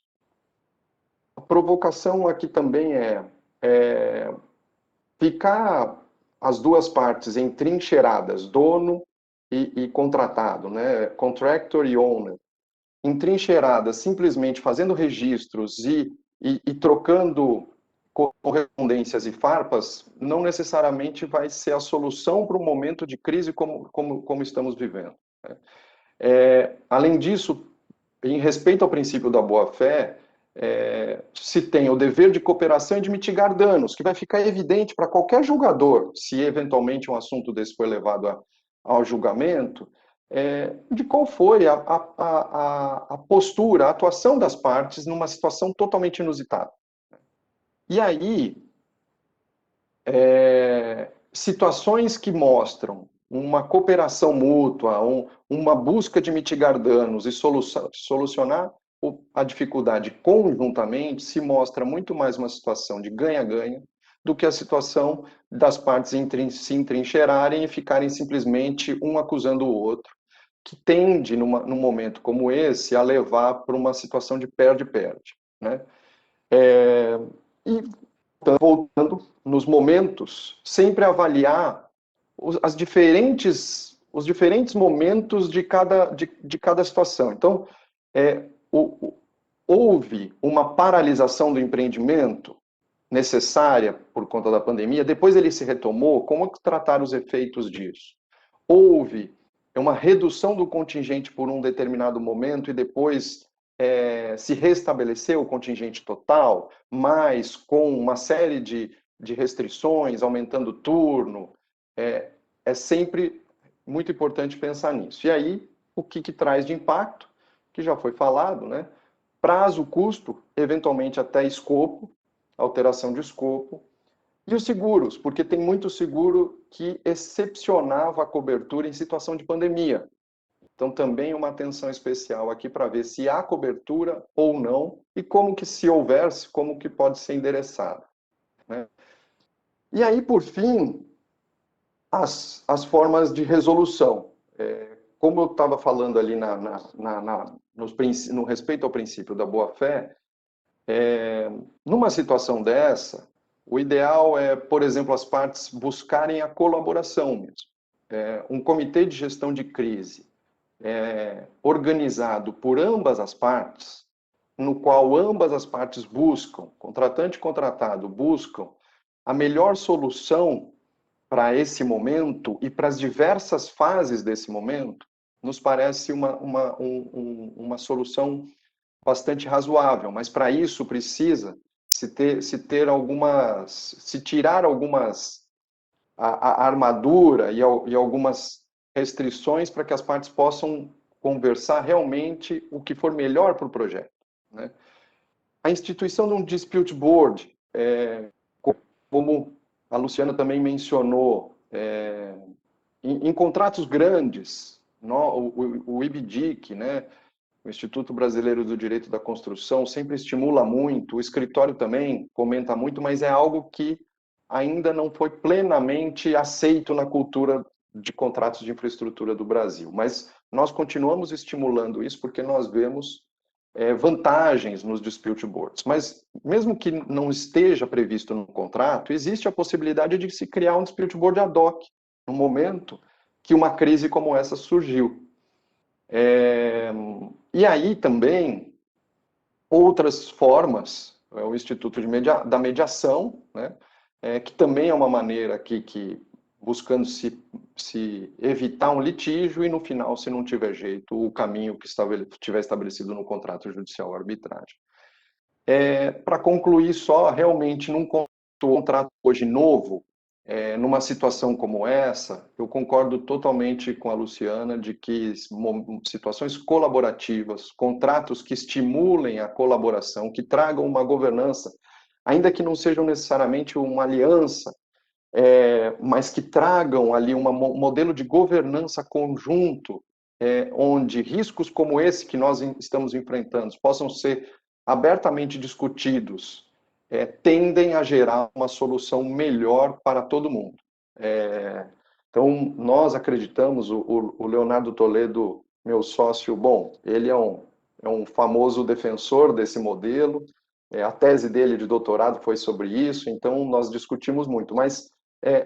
A provocação aqui também é ficar as duas partes entrincheiradas, dono e contratado, né? Contractor e owner, entrincheiradas, simplesmente fazendo registros e trocando correspondências e farpas, não necessariamente vai ser a solução para um momento de crise como estamos vivendo. Além disso, em respeito ao princípio da boa-fé, se tem o dever de cooperação e de mitigar danos, que vai ficar evidente para qualquer julgador, se eventualmente um assunto desse for levado ao julgamento, de qual foi a postura, a atuação das partes numa situação totalmente inusitada. E aí, situações que mostram uma cooperação mútua, uma busca de mitigar danos e solucionar a dificuldade conjuntamente, se mostra muito mais uma situação de ganha-ganha do que a situação das partes se entrincheirarem e ficarem simplesmente um acusando o outro, que tende, num momento como esse, a levar para uma situação de perde-perde, né? E voltando nos momentos, sempre avaliar os diferentes momentos de cada situação. Então, houve uma paralisação do empreendimento necessária por conta da pandemia, depois ele se retomou, como tratar os efeitos disso? Houve uma redução do contingente por um determinado momento e depois se restabeleceu o contingente total, mas com uma série de restrições, aumentando o turno. É sempre muito importante pensar nisso. E aí, o que traz de impacto, que já foi falado, né? Prazo, custo, eventualmente até escopo, alteração de escopo, E os seguros, porque tem muito seguro que excepcionava a cobertura em situação de pandemia. Então, também uma atenção especial aqui para ver se há cobertura ou não e como que, se houvesse, como que pode ser endereçada, né? E aí, por fim, as formas de resolução. Como eu estava falando ali no respeito ao princípio da boa-fé, numa situação dessa, o ideal é, por exemplo, as partes buscarem a colaboração mesmo. Um comitê de gestão de crise organizado por ambas as partes, no qual ambas as partes buscam, contratante e contratado, buscam a melhor solução para esse momento e para as diversas fases desse momento, nos parece uma solução bastante razoável, mas para isso precisa se tirar algumas a armadura e algumas restrições para que as partes possam conversar realmente o que for melhor para o projeto, né? A instituição de um dispute board, como a Luciana também mencionou, em contratos grandes, o IBDIC, né, o Instituto Brasileiro do Direito da Construção, sempre estimula muito, o escritório também comenta muito, mas é algo que ainda não foi plenamente aceito na cultura de contratos de infraestrutura do Brasil. Mas nós continuamos estimulando isso porque nós vemos vantagens nos dispute boards. Mas mesmo que não esteja previsto no contrato, existe a possibilidade de se criar um dispute board ad hoc, no momento que uma crise como essa surgiu. E aí também outras formas, o Instituto da Mediação, né, que também é uma maneira que buscando se evitar um litígio e no final, se não tiver jeito, o caminho que estiver estabelecido no contrato judicial ou arbitragem. Para concluir só, realmente num contrato hoje novo, numa situação como essa, eu concordo totalmente com a Luciana de que situações colaborativas, contratos que estimulem a colaboração, que tragam uma governança, ainda que não sejam necessariamente uma aliança, mas que tragam ali um modelo de governança conjunto, onde riscos como esse que nós estamos enfrentando possam ser abertamente discutidos, tendem a gerar uma solução melhor para todo mundo. Então, nós acreditamos, o Leonardo Toledo, meu sócio, bom, ele é um famoso defensor desse modelo, a tese dele de doutorado foi sobre isso, então nós discutimos muito, mas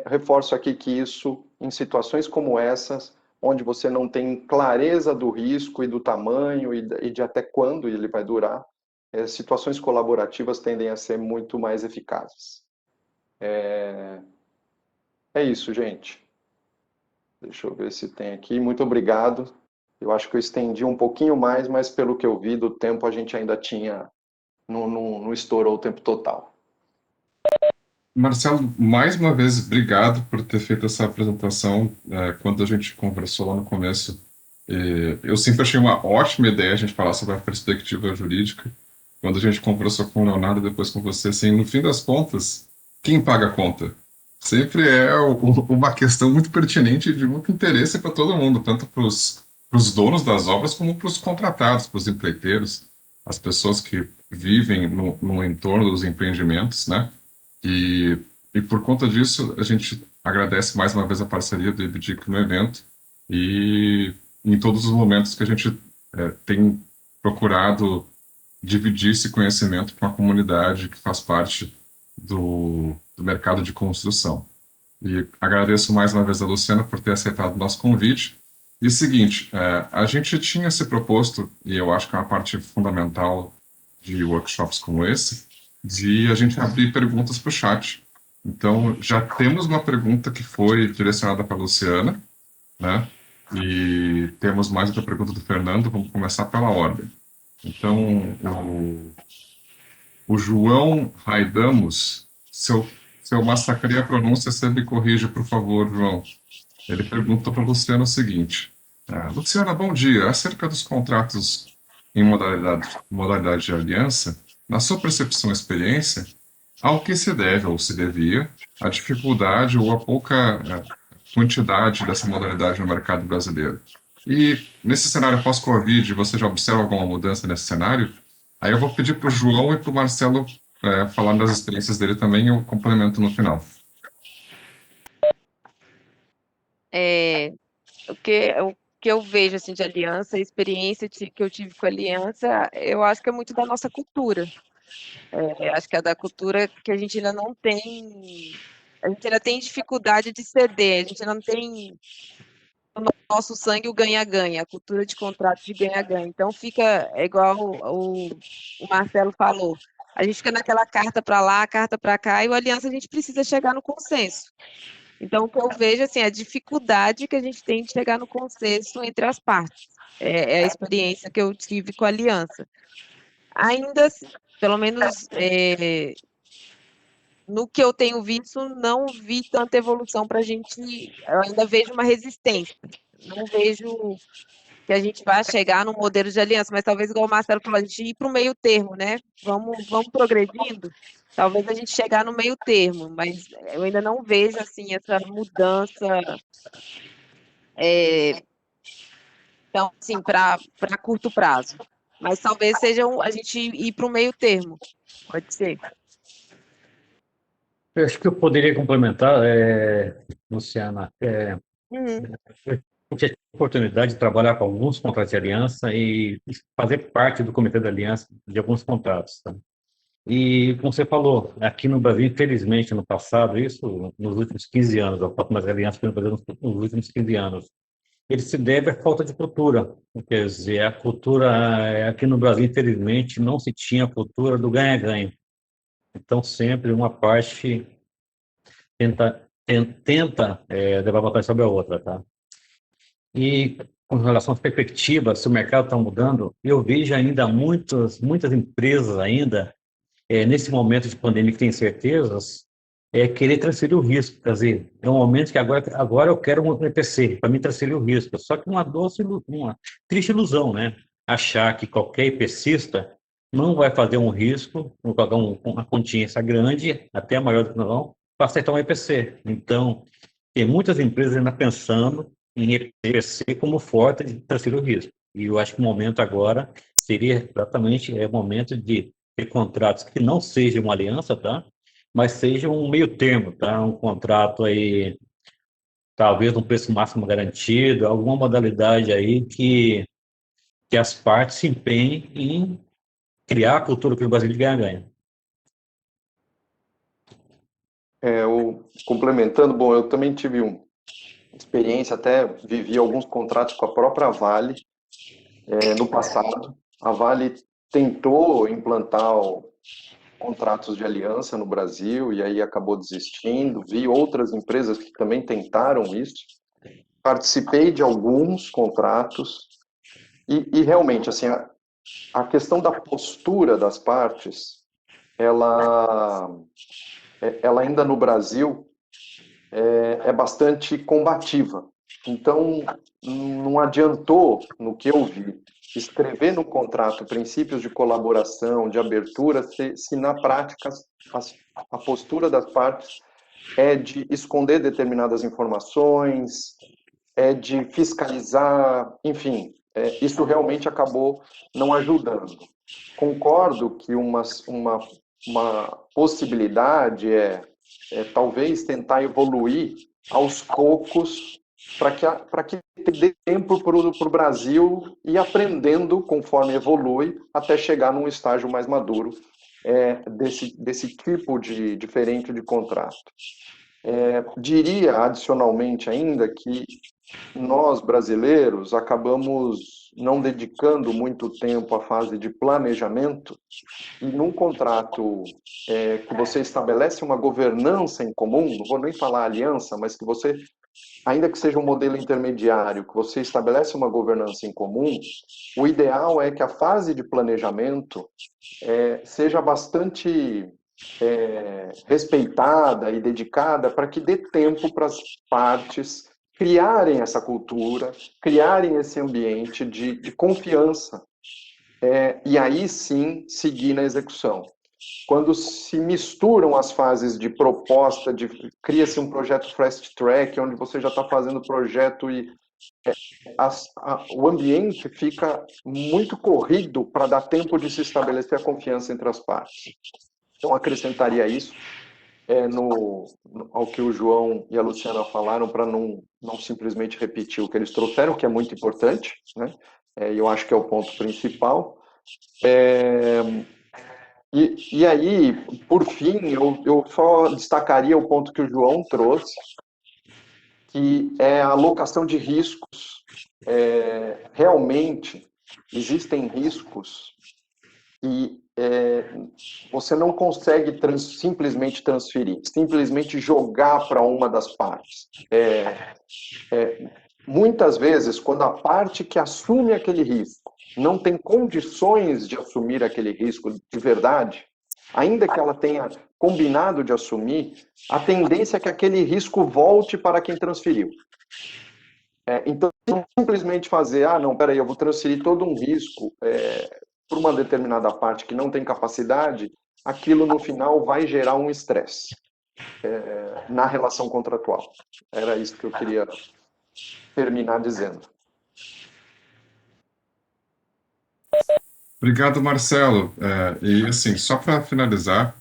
reforço aqui que isso, em situações como essas, onde você não tem clareza do risco e do tamanho e de até quando ele vai durar, situações colaborativas tendem a ser muito mais eficazes. É isso, gente. Deixa eu ver se tem aqui. Muito obrigado. Eu acho que eu estendi um pouquinho mais, mas pelo que eu vi do tempo, a gente ainda tinha, não estourou o tempo total. Marcelo, mais uma vez, obrigado por ter feito essa apresentação. Quando a gente conversou lá no começo, eu sempre achei uma ótima ideia a gente falar sobre a perspectiva jurídica. Quando a gente conversou com o Leonardo, depois com você, assim, no fim das contas, quem paga a conta? Sempre é uma questão muito pertinente e de muito interesse para todo mundo, tanto para os donos das obras como para os contratados, para os empreiteiros, as pessoas que vivem no entorno dos empreendimentos, né? E por conta disso, a gente agradece mais uma vez a parceria do IBDIC no evento e em todos os momentos que a gente tem procurado dividir esse conhecimento com a comunidade que faz parte do mercado de construção. E agradeço mais uma vez a Luciana por ter aceitado o nosso convite. E o seguinte, a gente tinha se proposto, e eu acho que é uma parte fundamental de workshops como esse, de a gente abrir perguntas para o chat. Então, já temos uma pergunta que foi direcionada para a Luciana, né? E temos mais outra pergunta do Fernando, vamos começar pela ordem. Então, o João Raidamos, se eu massacrei a pronúncia, você me corrige, por favor, João. Ele perguntou para a Luciana o seguinte: Luciana, bom dia. Acerca dos contratos em modalidade de aliança, na sua percepção e experiência, Ao que se deve ou se devia a dificuldade ou a pouca quantidade dessa modalidade no mercado brasileiro. E nesse cenário pós-Covid, você já observa alguma mudança nesse cenário? Aí eu vou pedir para o João e para o Marcelo falar das experiências dele também e eu complemento no final. É, o que eu vejo assim de aliança, a experiência que eu tive com a aliança, eu acho que é muito da nossa cultura. Acho que é da cultura que a gente ainda não tem, a gente ainda tem dificuldade de ceder, a gente ainda não tem no nosso sangue o ganha-ganha, a cultura de contrato de ganha-ganha. Então fica igual o Marcelo falou, a gente fica naquela carta para lá, carta para cá, e o aliança a gente precisa chegar no consenso. Então, o que eu vejo assim, é a dificuldade que a gente tem de chegar no consenso entre as partes. É a experiência que eu tive com a aliança. Ainda, pelo menos no que eu tenho visto, não vi tanta evolução para a gente. Eu ainda vejo uma resistência. Não vejo que a gente vai chegar num modelo de aliança, mas talvez, igual o Marcelo falou, a gente ir para o meio termo, né? Vamos progredindo. Talvez a gente chegar no meio termo, mas eu ainda não vejo assim essa mudança. Então, assim, para curto prazo. Mas talvez seja a gente ir para o meio termo. Pode ser. Eu acho que eu poderia complementar, Luciana, Uhum. eu tive a oportunidade de trabalhar com alguns contratos de aliança e fazer parte do comitê de aliança de alguns contratos, tá? E, como você falou, aqui no Brasil, infelizmente, no passado, isso nos últimos 15 anos, eu faço mais aliança aqui no Brasil nos últimos 15 anos, ele se deve à falta de cultura. Quer dizer, a cultura aqui no Brasil, infelizmente, não se tinha a cultura do ganha-ganha. Então, sempre uma parte tenta levar vantagem sobre a outra, tá? E com relação às perspectivas, se o mercado está mudando, eu vejo ainda muitas empresas ainda, nesse momento de pandemia que tem incertezas, querer transferir o risco. Quer dizer, é um momento que agora eu quero um EPC para me transferir o risco. Só que uma triste ilusão, né? Achar que qualquer EPCista não vai fazer um risco, vou pagar uma contingência grande, até maior do que não, para aceitar um EPC. Então, tem muitas empresas ainda pensando em EPC como forte de transferir o risco. E eu acho que o momento agora seria exatamente o momento de ter contratos que não sejam uma aliança, tá? Mas sejam um meio termo, tá? Um contrato aí, talvez um preço máximo garantido, alguma modalidade aí que as partes se empenhem em criar a cultura que o Brasil de ganha-ganha. Complementando, bom, eu também tive uma experiência, até vivi alguns contratos com a própria Vale no passado. A Vale tentou implantar contratos de aliança no Brasil e aí acabou desistindo. Vi outras empresas que também tentaram isso. Participei de alguns contratos e realmente, assim, a questão da postura das partes, ela ainda no Brasil é bastante combativa. Então, não adiantou, no que eu vi, escrever no contrato princípios de colaboração, de abertura, se na prática a postura das partes é de esconder determinadas informações, é de fiscalizar, enfim, isso realmente acabou não ajudando. Concordo que uma possibilidade talvez tentar evoluir aos poucos para que dê tempo para o Brasil ir aprendendo conforme evolui até chegar num estágio mais maduro desse tipo de diferente de contrato. Diria adicionalmente ainda que nós brasileiros acabamos não dedicando muito tempo à fase de planejamento e num contrato que você estabelece uma governança em comum, não vou nem falar aliança, mas que você, ainda que seja um modelo intermediário, que você estabelece uma governança em comum, o ideal é que a fase de planejamento seja bastante respeitada e dedicada para que dê tempo para as partes criarem essa cultura, criarem esse ambiente de confiança e aí sim seguir na execução. quando se misturam as fases de proposta, cria-se um projeto fast track, onde você já está fazendo o projeto e o ambiente fica muito corrido para dar tempo de se estabelecer a confiança entre as partes. Então, acrescentaria isso ao que o João e a Luciana falaram, para não simplesmente repetir o que eles trouxeram, que é muito importante, né? Eu acho que é o ponto principal. E aí, por fim, eu só destacaria o ponto que o João trouxe, que é a alocação de riscos. Realmente, existem riscos e você não consegue simplesmente transferir, simplesmente jogar para uma das partes. Muitas vezes, quando a parte que assume aquele risco não tem condições de assumir aquele risco de verdade, ainda que ela tenha combinado de assumir, a tendência é que aquele risco volte para quem transferiu. Então, não simplesmente fazer, não, peraí, eu vou transferir todo um risco para uma determinada parte que não tem capacidade, aquilo no final vai gerar um estresse na relação contratual. Era isso que eu queria terminar dizendo. Obrigado, Marcelo. E assim, só para finalizar,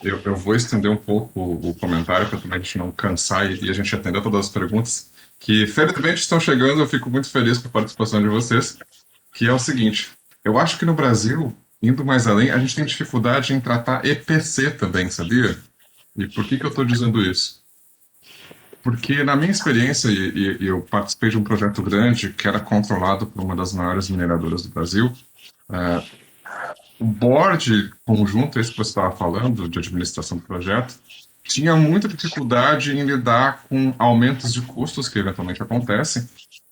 eu vou estender um pouco o comentário para também a gente não cansar e a gente atender todas as perguntas que felizmente estão chegando. Eu fico muito feliz com a participação de vocês, que é o seguinte: eu acho que no Brasil, indo mais além, a gente tem dificuldade em tratar EPC também, sabia? E por que eu estou dizendo isso? Porque na minha experiência, e eu participei de um projeto grande que era controlado por uma das maiores mineradoras do Brasil, o board conjunto, esse que você estava falando, de administração do projeto, tinha muita dificuldade em lidar com aumentos de custos que eventualmente acontecem,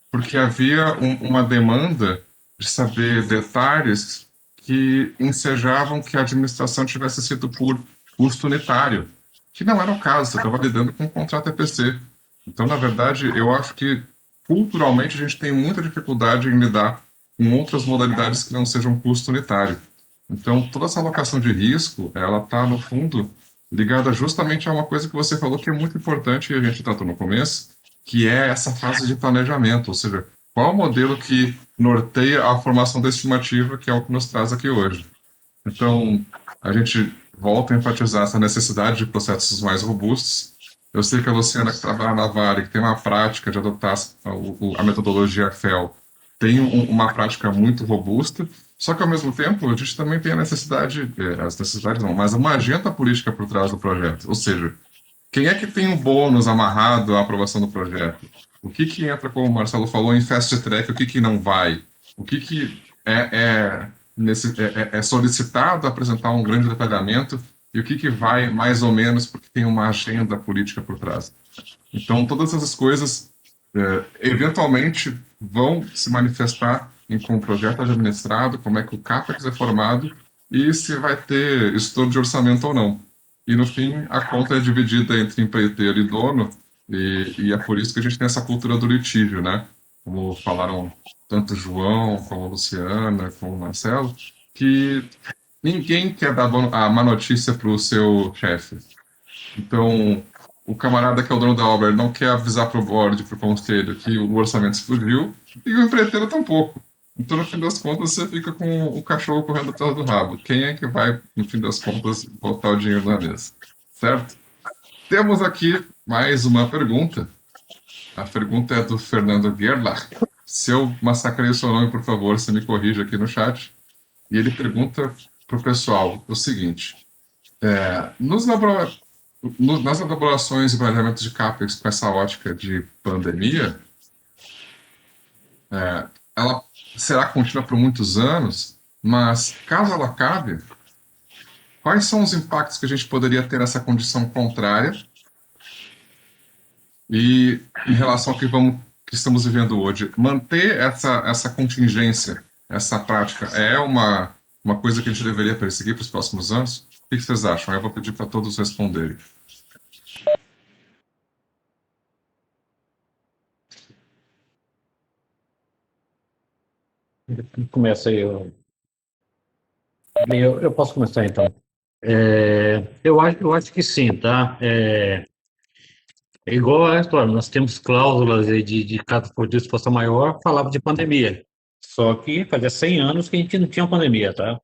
porque havia uma demanda de saber detalhes que ensejavam que a administração tivesse sido por custo unitário, que não era o caso, você estava lidando com um contrato EPC. Então, na verdade, eu acho que culturalmente a gente tem muita dificuldade em lidar com outras modalidades que não sejam custo unitário. Então, toda essa alocação de risco, ela está, no fundo, ligada justamente a uma coisa que você falou que é muito importante e a gente tratou no começo, que é essa fase de planejamento, ou seja, qual o modelo que norteia a formação da estimativa, que é o que nos traz aqui hoje. Então, a gente volta a enfatizar essa necessidade de processos mais robustos. Eu sei que a Luciana, que trabalha na Vale, que tem uma prática de adotar a metodologia FEL, tem uma prática muito robusta, só que, ao mesmo tempo, a gente também tem a necessidade, as necessidades não, mas uma agenda política por trás do projeto. Ou seja, quem é que tem um bônus amarrado à aprovação do projeto? O que entra, como o Marcelo falou, em fast track, o que não vai? O que é solicitado apresentar um grande detalhamento e o que vai mais ou menos porque tem uma agenda política por trás. Então, todas essas coisas eventualmente vão se manifestar em como o projeto é administrado, como é que o CAPEX é formado e se vai ter estudo de orçamento ou não. E, no fim, a conta é dividida entre empreiteiro e dono, e é por isso que a gente tem essa cultura do litígio, né? Como falaram tanto o João, como a Luciana, como o Marcelo, que ninguém quer dar a má notícia para o seu chefe. Então, o camarada que é o dono da obra não quer avisar para o board, para o conselho, que o orçamento explodiu, e o empreiteiro tampouco. Então, no fim das contas, você fica com o cachorro correndo atrás do rabo. Quem é que vai, no fim das contas, botar o dinheiro na mesa? Certo? Temos aqui mais uma pergunta. A pergunta é do Fernando Gerlach. Se eu massacrei o seu nome, por favor, você me corrija aqui no chat. E ele pergunta para o pessoal o seguinte: nas elaborações e planejamentos de CAPEX com essa ótica de pandemia, ela será contínua por muitos anos, mas caso ela acabe, quais são os impactos que a gente poderia ter nessa condição contrária e em relação ao que estamos vivendo hoje? Manter essa contingência, essa prática, é uma coisa que a gente deveria perseguir para os próximos anos? O que vocês acham? Eu vou pedir para todos responderem. Começa aí. Eu posso começar, então. Eu acho que sim, tá? É igual a história, nós temos cláusulas aí de caso por disposição maior, falava de pandemia. Só que fazia 100 anos que a gente não tinha pandemia, tá?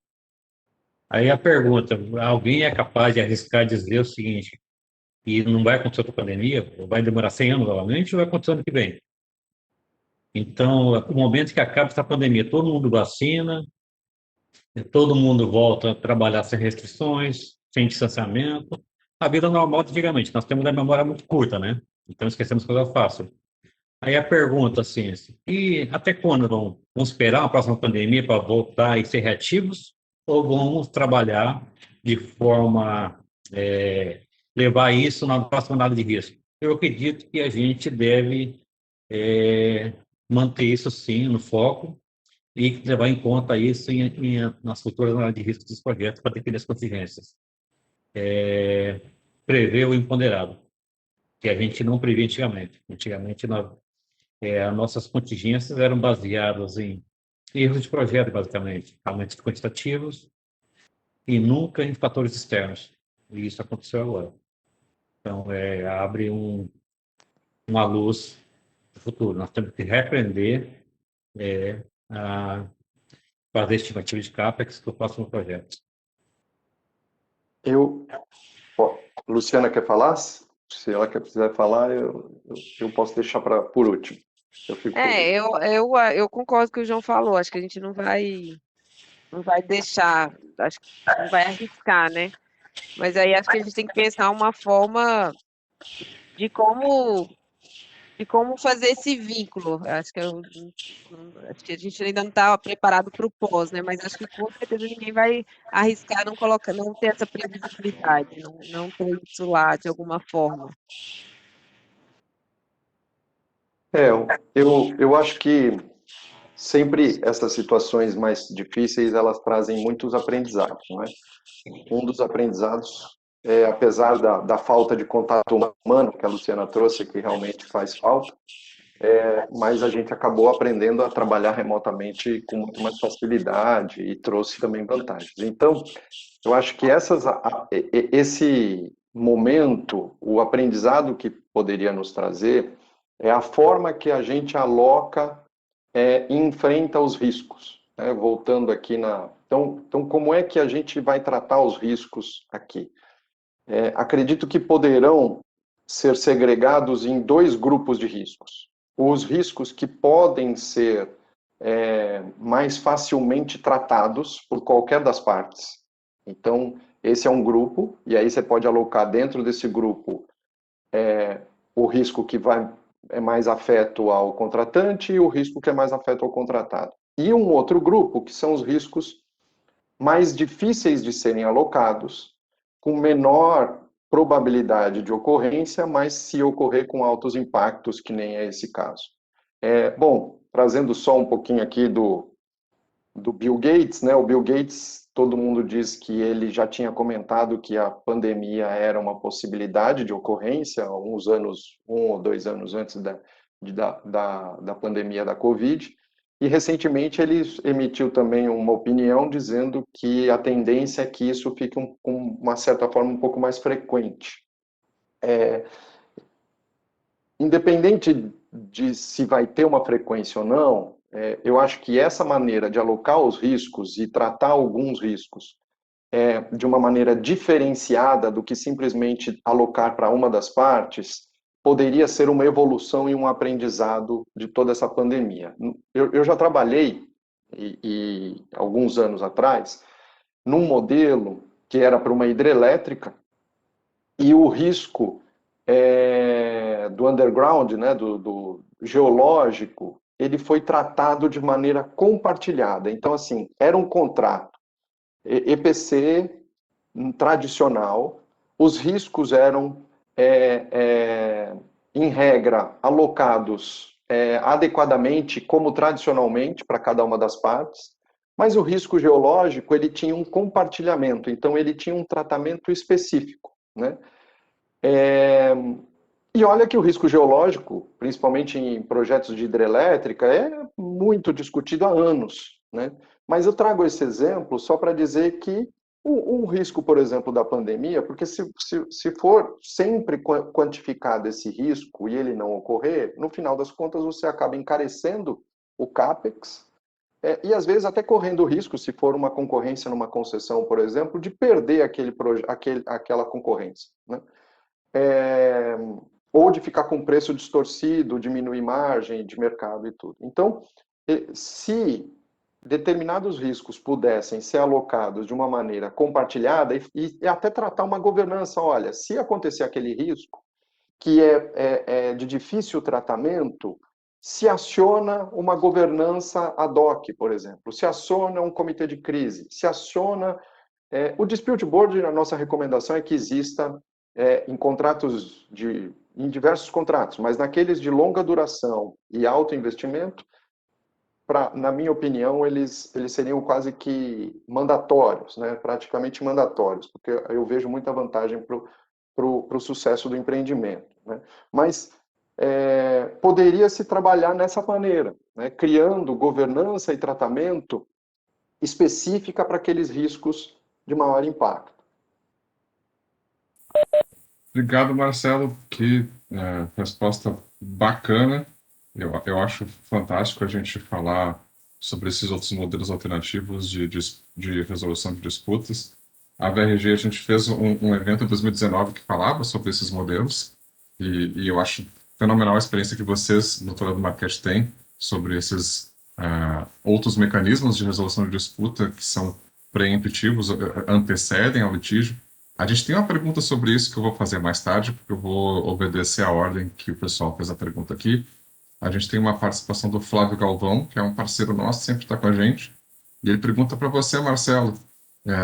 Aí a pergunta, alguém é capaz de arriscar dizer o seguinte, que não vai acontecer outra pandemia, vai demorar 100 anos novamente ou vai acontecer ano que vem? Então, o momento que acaba essa pandemia, todo mundo vacina, todo mundo volta a trabalhar sem restrições, sem distanciamento, a vida normal de antigamente. Nós temos a memória muito curta, né? Então esquecemos coisa fácil. Aí a pergunta, assim, e até quando vamos esperar uma próxima pandemia para voltar e ser reativos? Ou vamos trabalhar de forma, é, levar isso na próxima análise de risco? Eu acredito que a gente deve, é, manter isso, sim, no foco e levar em conta isso nas futuras análises de risco dos projetos para definir as contingências. Prever o imponderável, que a gente não previa antigamente. Antigamente, as nossas contingências eram baseadas em erros de projeto, basicamente, aumentos quantitativos e nunca em fatores externos. E isso aconteceu agora. Então, abre uma luz do futuro. Nós temos que reaprender a fazer estimativa de CAPEX para o próximo projeto. Luciana quer falar? Se ela quiser falar, eu posso deixar por último. Eu concordo com o que o João falou. Acho que a gente não vai deixar, acho que não vai arriscar, né? Mas aí acho que a gente tem que pensar uma forma de como de como fazer esse vínculo. Acho que a gente ainda não está preparado para o pós, né? Mas acho que com certeza ninguém vai arriscar não colocar, não ter essa previsibilidade, não ter isso lá de alguma forma. É, eu acho que sempre essas situações mais difíceis, elas trazem muitos aprendizados, não é? Um dos aprendizados apesar da falta de contato humano que a Luciana trouxe, que realmente faz falta, mas a gente acabou aprendendo a trabalhar remotamente com muito mais facilidade e trouxe também vantagens. Então, eu acho que esse momento, o aprendizado que poderia nos trazer é a forma que a gente aloca e enfrenta os riscos. Né? Voltando aqui Então, como é que a gente vai tratar os riscos aqui? Acredito que poderão ser segregados em dois grupos de riscos. Os riscos que podem ser mais facilmente tratados por qualquer das partes. Então, esse é um grupo, e aí você pode alocar dentro desse grupo o risco que é mais afeto ao contratante e o risco que é mais afeto ao contratado. E um outro grupo, que são os riscos mais difíceis de serem alocados, com menor probabilidade de ocorrência, mas se ocorrer com altos impactos, que nem é esse caso. Bom, trazendo só um pouquinho aqui do Bill Gates, né? O Bill Gates, todo mundo diz que ele já tinha comentado que a pandemia era uma possibilidade de ocorrência, alguns anos, 1 ou 2 anos antes da pandemia da Covid, e recentemente ele emitiu também uma opinião dizendo que a tendência é que isso fique, com uma certa forma, um pouco mais frequente. Independente de se vai ter uma frequência ou não, eu acho que essa maneira de alocar os riscos e tratar alguns riscos de uma maneira diferenciada do que simplesmente alocar para uma das partes, poderia ser uma evolução e um aprendizado de toda essa pandemia. Eu já trabalhei, alguns anos atrás, num modelo que era para uma hidrelétrica, e o risco do underground, né, do geológico, ele foi tratado de maneira compartilhada. Então, assim, era um contrato EPC tradicional, os riscos eram, em regra, alocados adequadamente, como tradicionalmente, para cada uma das partes, mas o risco geológico ele tinha um compartilhamento, então ele tinha um tratamento específico, né? E olha que o risco geológico, principalmente em projetos de hidrelétrica, é muito discutido há anos, né? Mas eu trago esse exemplo só para dizer que Um risco, por exemplo, da pandemia, porque se for sempre quantificado esse risco e ele não ocorrer, no final das contas você acaba encarecendo o CAPEX, e às vezes até correndo o risco, se for uma concorrência numa concessão, por exemplo, de perder aquela concorrência, né? Ou de ficar com preço distorcido, diminuir margem de mercado e tudo. Então, se determinados riscos pudessem ser alocados de uma maneira compartilhada e até tratar uma governança, olha, se acontecer aquele risco que é de difícil tratamento, se aciona uma governança ad hoc, por exemplo, se aciona um comitê de crise, se aciona o dispute board. A nossa recomendação é que exista em contratos em diversos contratos, mas naqueles de longa duração e alto investimento, na minha opinião, eles seriam quase que mandatórios, né? Praticamente mandatórios, porque eu vejo muita vantagem para o sucesso do empreendimento, né? Mas poderia se trabalhar nessa maneira, né? Criando governança e tratamento específica para aqueles riscos de maior impacto. Obrigado, Marcelo. Que resposta bacana. Eu acho fantástico a gente falar sobre esses outros modelos alternativos de resolução de disputas. A VRG, a gente fez um evento em 2019 que falava sobre esses modelos, e eu acho fenomenal a experiência que vocês, doutorado Marquete, têm sobre esses outros mecanismos de resolução de disputa que são preemptivos, antecedem ao litígio. A gente tem uma pergunta sobre isso que eu vou fazer mais tarde, porque eu vou obedecer a ordem que o pessoal fez a pergunta aqui. A gente tem uma participação do Flávio Galvão, que é um parceiro nosso, sempre está com a gente, e ele pergunta para você, Marcelo,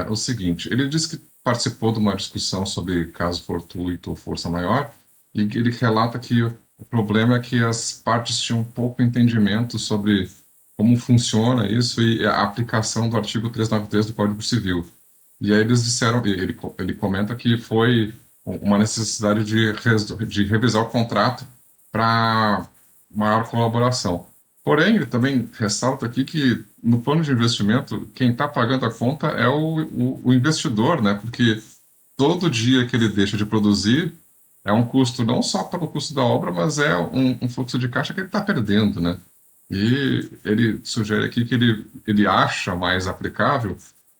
o seguinte: ele disse que participou de uma discussão sobre caso fortuito ou força maior, e ele relata que o problema é que as partes tinham pouco entendimento sobre como funciona isso e a aplicação do artigo 393 do Código Civil. E aí eles disseram, ele comenta que foi uma necessidade de revisar o contrato para maior colaboração. Porém, ele também ressalta aqui que no plano de investimento, quem está pagando a conta é o investidor, né? Porque todo dia que ele deixa de produzir é um custo não só pelo custo da obra, mas é um fluxo de caixa que ele está perdendo, né? E ele sugere aqui que ele acha mais aplicável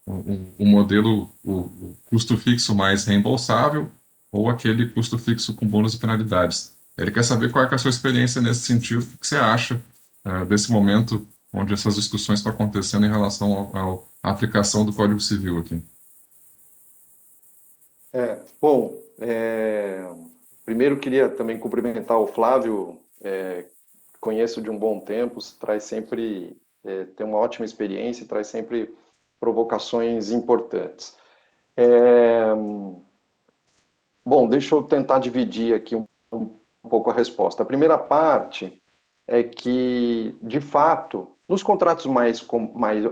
um modelo, o custo fixo mais reembolsável ou aquele custo fixo com bônus e penalidades. Ele quer saber qual é a sua experiência nesse sentido, o que você acha desse momento onde essas discussões estão acontecendo em relação à aplicação do Código Civil aqui. Bom, primeiro queria também cumprimentar o Flávio, conheço de um bom tempo, traz sempre, tem uma ótima experiência, traz sempre provocações importantes. Bom, deixa eu tentar dividir aqui um pouco a resposta. A primeira parte é que, de fato, nos contratos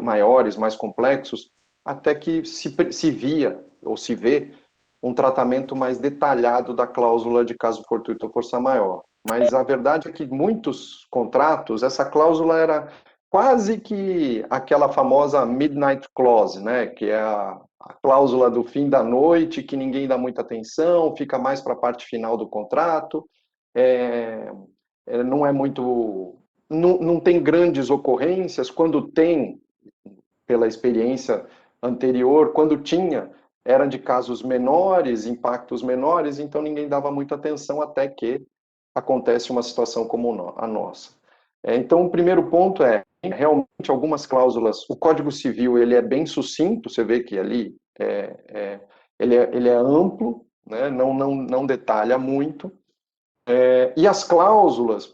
maiores, mais complexos, até que se via ou se vê um tratamento mais detalhado da cláusula de caso fortuito ou força maior. Mas a verdade é que muitos contratos, essa cláusula era quase que aquela famosa midnight clause, né? Que é a cláusula do fim da noite, que ninguém dá muita atenção, fica mais para a parte final do contrato. Não é muito... Não tem grandes ocorrências. Quando tem, pela experiência anterior, quando tinha, eram de casos menores, impactos menores, então ninguém dava muita atenção até que acontece uma situação como a nossa. Então, o primeiro ponto realmente algumas cláusulas, o Código Civil ele é bem sucinto, você vê que ali ele é amplo, né? Não detalha muito, e as cláusulas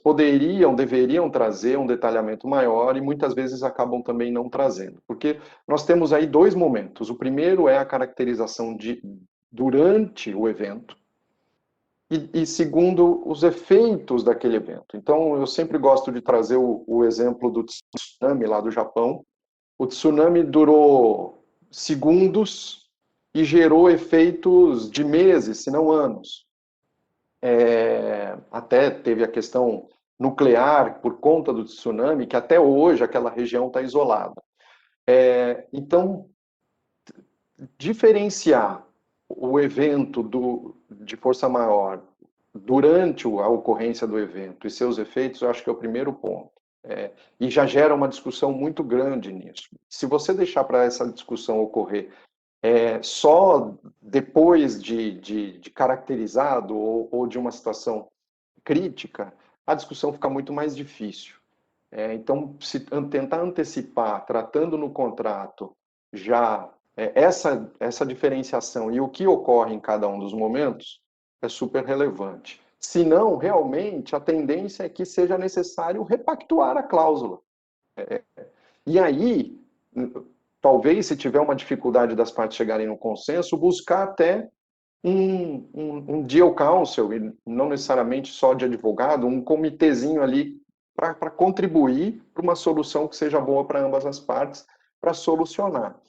deveriam trazer um detalhamento maior e muitas vezes acabam também não trazendo, porque nós temos aí dois momentos. O primeiro é a caracterização durante o evento e segundo, os efeitos daquele evento. Então, eu sempre gosto de trazer o exemplo do tsunami lá do Japão. O tsunami durou segundos e gerou efeitos de meses, se não anos. Até teve a questão nuclear por conta do tsunami, que até hoje aquela região está isolada. Então, diferenciar o evento de força maior durante a ocorrência do evento e seus efeitos, eu acho que é o primeiro ponto. E já gera uma discussão muito grande nisso. Se você deixar para essa discussão ocorrer só depois de caracterizado ou de uma situação crítica, a discussão fica muito mais difícil. Então, se tentar antecipar, tratando no contrato já essa diferenciação e o que ocorre em cada um dos momentos, é super relevante. Se não, realmente, a tendência é que seja necessário repactuar a cláusula. E aí, talvez, se tiver uma dificuldade das partes chegarem no consenso, buscar até um deal counsel, e não necessariamente só de advogado, um comitêzinho ali para contribuir para uma solução que seja boa para ambas as partes, para solucionar.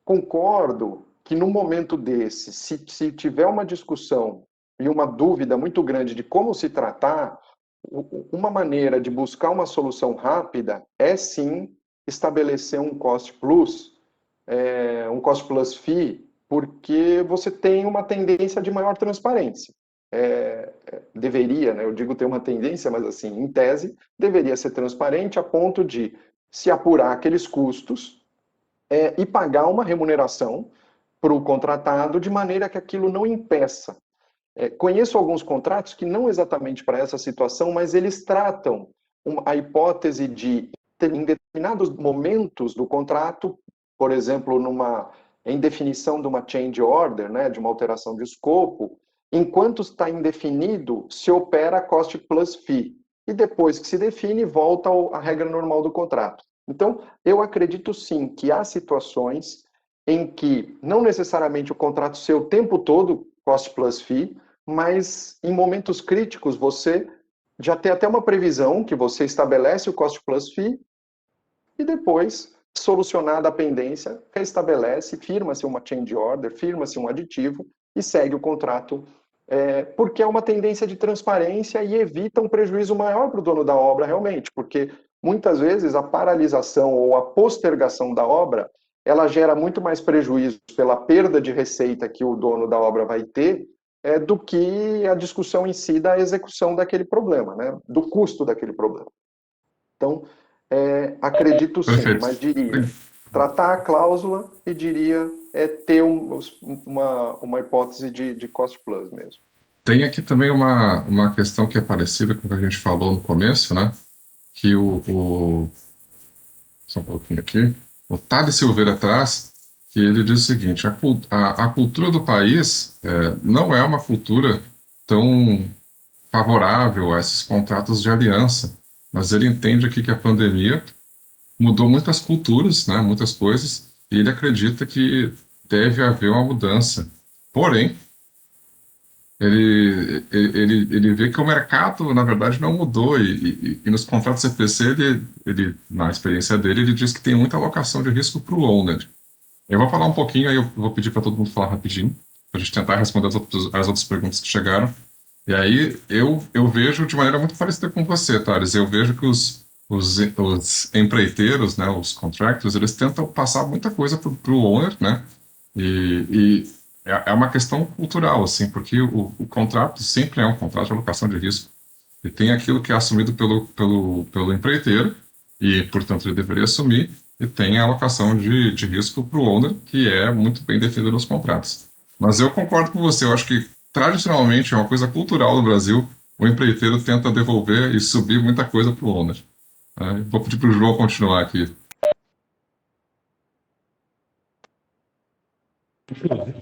Concordo que no momento desse, se tiver uma discussão e uma dúvida muito grande de como se tratar, uma maneira de buscar uma solução rápida é sim estabelecer um cost plus fee, porque você tem uma tendência de maior transparência. Deveria, né? Eu digo ter uma tendência, mas assim, em tese, deveria ser transparente a ponto de se apurar aqueles custos e pagar uma remuneração para o contratado de maneira que aquilo não impeça. Conheço alguns contratos que não exatamente para essa situação, mas eles tratam a hipótese de, em determinados momentos do contrato, por exemplo, em definição de uma change order, né, de uma alteração de escopo, enquanto está indefinido, se opera a cost plus fee. E depois que se define, volta à regra normal do contrato. Então, eu acredito sim que há situações em que não necessariamente o contrato ser o tempo todo cost plus fee, mas em momentos críticos você já tem até uma previsão que você estabelece o cost plus fee e depois, solucionada a pendência, restabelece, firma-se uma change order, firma-se um aditivo e segue o contrato, porque é uma tendência de transparência e evita um prejuízo maior para o dono da obra realmente, porque muitas vezes a paralisação ou a postergação da obra, ela gera muito mais prejuízo pela perda de receita que o dono da obra vai ter, do que a discussão em si da execução daquele problema, né? Do custo daquele problema. Então, acredito sim, Perfeito. mas diria tratar a cláusula e diria ter uma hipótese de cost plus mesmo. Tem aqui também uma questão que é parecida com o que a gente falou no começo, né? Que só um pouquinho aqui. O Thales Silveira traz que ele diz o seguinte: a cultura do país não é uma cultura tão favorável a esses contratos de aliança, mas ele entende aqui que a pandemia mudou muitas culturas, né, muitas coisas, e ele acredita que deve haver uma mudança. Porém, ele vê que o mercado, na verdade, não mudou, e nos contratos CPC, na experiência dele, ele diz que tem muita alocação de risco para o owner. Eu vou falar um pouquinho, aí eu vou pedir para todo mundo falar rapidinho, para a gente tentar responder as outras perguntas que chegaram. E aí eu vejo de maneira muito parecida com você, Thales. Eu vejo que os empreiteiros, né, os contractors, eles tentam passar muita coisa para o owner, né? E é uma questão cultural, assim, porque o contrato sempre é um contrato de alocação de risco. E tem aquilo que é assumido pelo empreiteiro, e, portanto, ele deveria assumir, e tem a alocação de risco para o owner, que é muito bem definido nos contratos. Mas eu concordo com você, eu acho que, tradicionalmente, é uma coisa cultural no Brasil, o empreiteiro tenta devolver e subir muita coisa para o owner. Vou pedir para o João continuar aqui.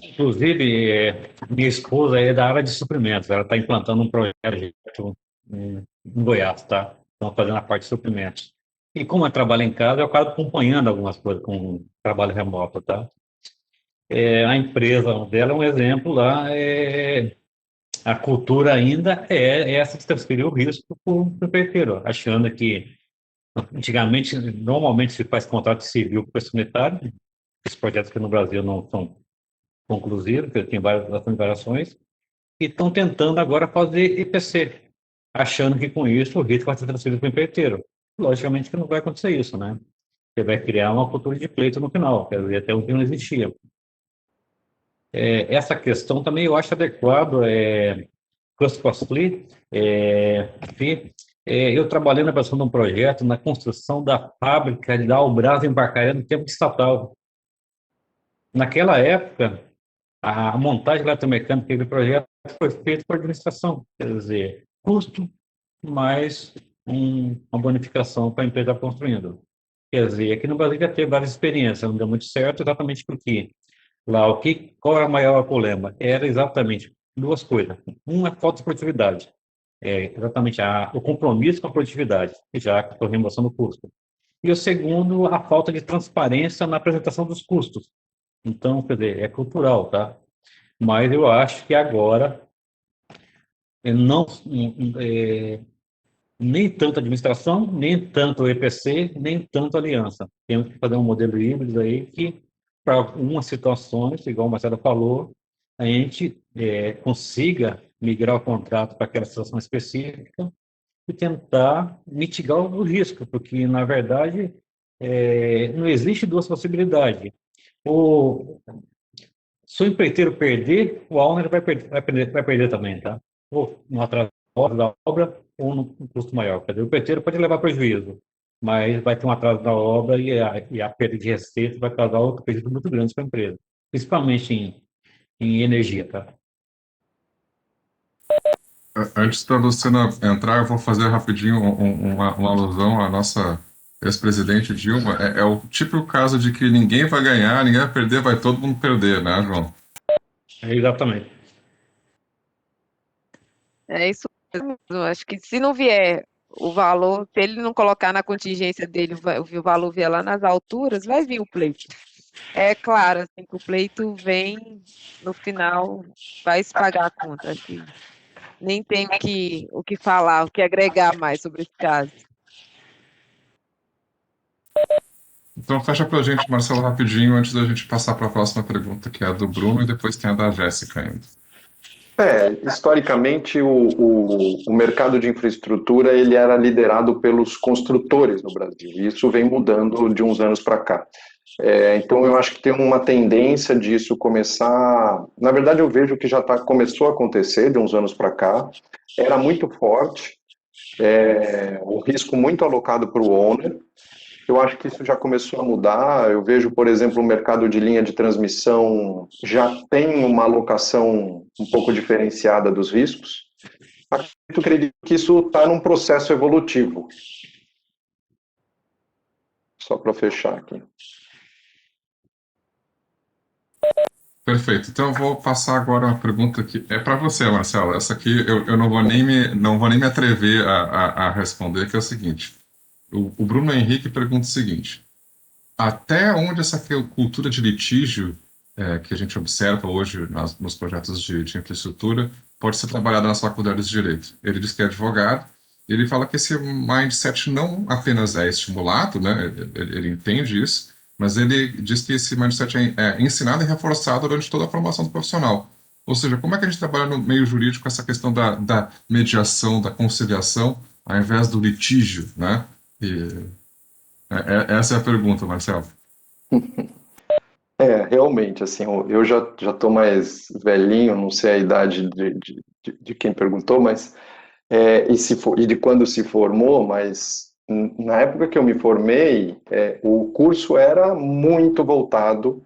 Inclusive, minha esposa é da área de suprimentos, ela está implantando um projeto em Goiás, tá? Estão fazendo a parte de suprimentos. E como eu trabalho em casa, eu acabo acompanhando algumas coisas com trabalho remoto, tá? A empresa dela é um exemplo lá, a cultura ainda é essa de transferir o risco para o empreiteiro, achando que antigamente, normalmente se faz contrato civil com preço unitário, esses projetos que no Brasil não são conclusivos, porque tem bastante variações, e estão tentando agora fazer IPC, achando que com isso o risco vai ser transferido para o empreiteiro. Logicamente que não vai acontecer isso, né? Você vai criar uma cultura de pleito no final, quer dizer, até onde não existia. essa questão também eu acho adequado, cost costly, FI. Eu trabalhei na preparação de um projeto na construção da fábrica da Albras em Barcarena no tempo de estatal. Naquela época, a montagem eletromecânica do projeto foi feita por administração, quer dizer, custo mais uma bonificação para a empresa construindo. Quer dizer, aqui no Brasil já teve várias experiências, não deu muito certo, exatamente porque lá, qual era o maior problema? Era exatamente duas coisas. Uma, a falta de produtividade. Exatamente o compromisso com a produtividade, já com a remoção do custo. E o segundo, a falta de transparência na apresentação dos custos. Então, quer dizer, é cultural, tá? Mas eu acho que agora não, nem tanto administração, nem tanto EPC, nem tanto aliança. Temos que fazer um modelo híbrido aí que, para algumas situações, igual o Marcelo falou, a gente consiga migrar o contrato para aquela situação específica e tentar mitigar o risco, porque, na verdade, não existe duas possibilidades. O, Se o empreiteiro perder, o owner vai perder também, tá? Ou no atraso da obra, ou no custo maior. Quer dizer, o empreiteiro pode levar prejuízo, mas vai ter um atraso da obra e a perda de receita vai causar outro prejuízo muito grande para a empresa, principalmente em energia, tá? Antes da Luciana entrar, eu vou fazer rapidinho uma alusão à nossa ex-presidente Dilma. É o típico caso de que ninguém vai ganhar, ninguém vai perder, vai todo mundo perder, né, João? Exatamente. É isso mesmo. Acho que se não vier o valor, se ele não colocar na contingência dele, o valor vier lá nas alturas, vai vir o pleito. É claro, assim, que o pleito vem, no final, vai se pagar a conta. Acho que nem tem o que falar, o que agregar mais sobre esse caso. Então fecha pra gente, Marcelo, rapidinho, antes da gente passar para a próxima pergunta, que é a do Bruno, e depois tem a da Jéssica ainda. Historicamente, o mercado de infraestrutura ele era liderado pelos construtores no Brasil, e isso vem mudando de uns anos para cá. Então, eu acho que tem uma tendência disso começar. Na verdade, eu vejo que começou a acontecer de uns anos para cá, era muito forte, o risco muito alocado para o owner. Eu acho que isso já começou a mudar. Eu vejo, por exemplo, o mercado de linha de transmissão já tem uma alocação um pouco diferenciada dos riscos. Acredito que isso está num processo evolutivo. Só para fechar aqui. Perfeito. Então eu vou passar agora uma pergunta que é para você, Marcelo. Essa aqui eu não vou nem me atrever a responder, que é o seguinte. O Bruno Henrique pergunta o seguinte: até onde essa cultura de litígio que a gente observa hoje nos projetos de infraestrutura pode ser trabalhada nas faculdades de direito? Ele diz que é advogado, e ele fala que esse mindset não apenas é estimulado, né? Ele entende isso, mas ele diz que esse mindset é ensinado e reforçado durante toda a formação do profissional. Ou seja, como é que a gente trabalha no meio jurídico essa questão da mediação, da conciliação, ao invés do litígio, né? Essa é a pergunta, Marcelo. Realmente, assim, eu já estou mais velhinho, não sei a idade de quem perguntou, mas e de quando se formou, mas na época que eu me formei, o curso era muito voltado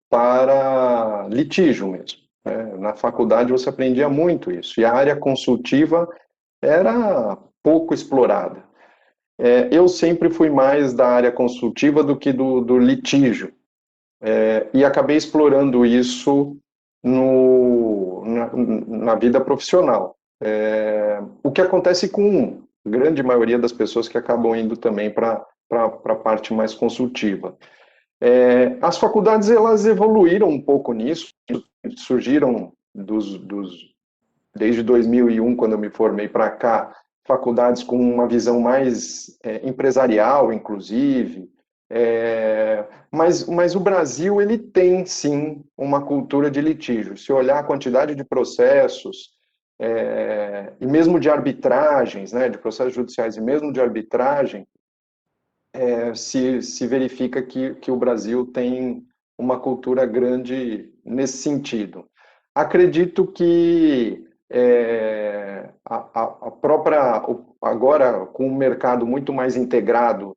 para litígio mesmo, né? Na faculdade você aprendia muito isso, e a área consultiva era pouco explorada. Eu sempre fui mais da área consultiva do que do litígio, e acabei explorando isso na vida profissional. O que acontece com a grande maioria das pessoas que acabam indo também para a parte mais consultiva. As faculdades elas evoluíram um pouco nisso, surgiram desde 2001, quando eu me formei para cá, faculdades com uma visão mais empresarial, inclusive. Mas o Brasil ele tem sim uma cultura de litígio. Se olhar a quantidade de processos e mesmo de arbitragens, né, de processos judiciais e mesmo de arbitragem, se verifica que o Brasil tem uma cultura grande nesse sentido. Acredito que a própria, agora com o mercado muito mais integrado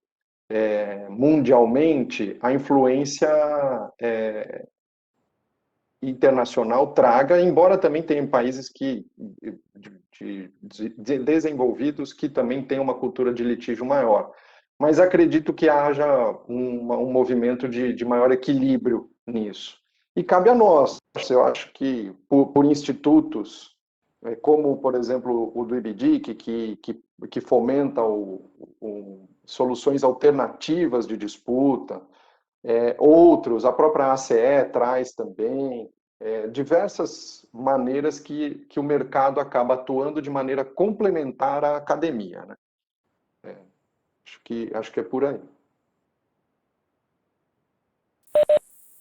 mundialmente, a influência internacional traga, embora também tenha países desenvolvidos que também têm uma cultura de litígio maior. Mas acredito que haja um movimento de maior equilíbrio nisso. E cabe a nós, eu acho que por institutos, como, por exemplo, o do IBDIC, que fomenta soluções alternativas de disputa, outros, a própria ACE traz também, diversas maneiras que o mercado acaba atuando de maneira complementar à academia, né? Acho que é por aí.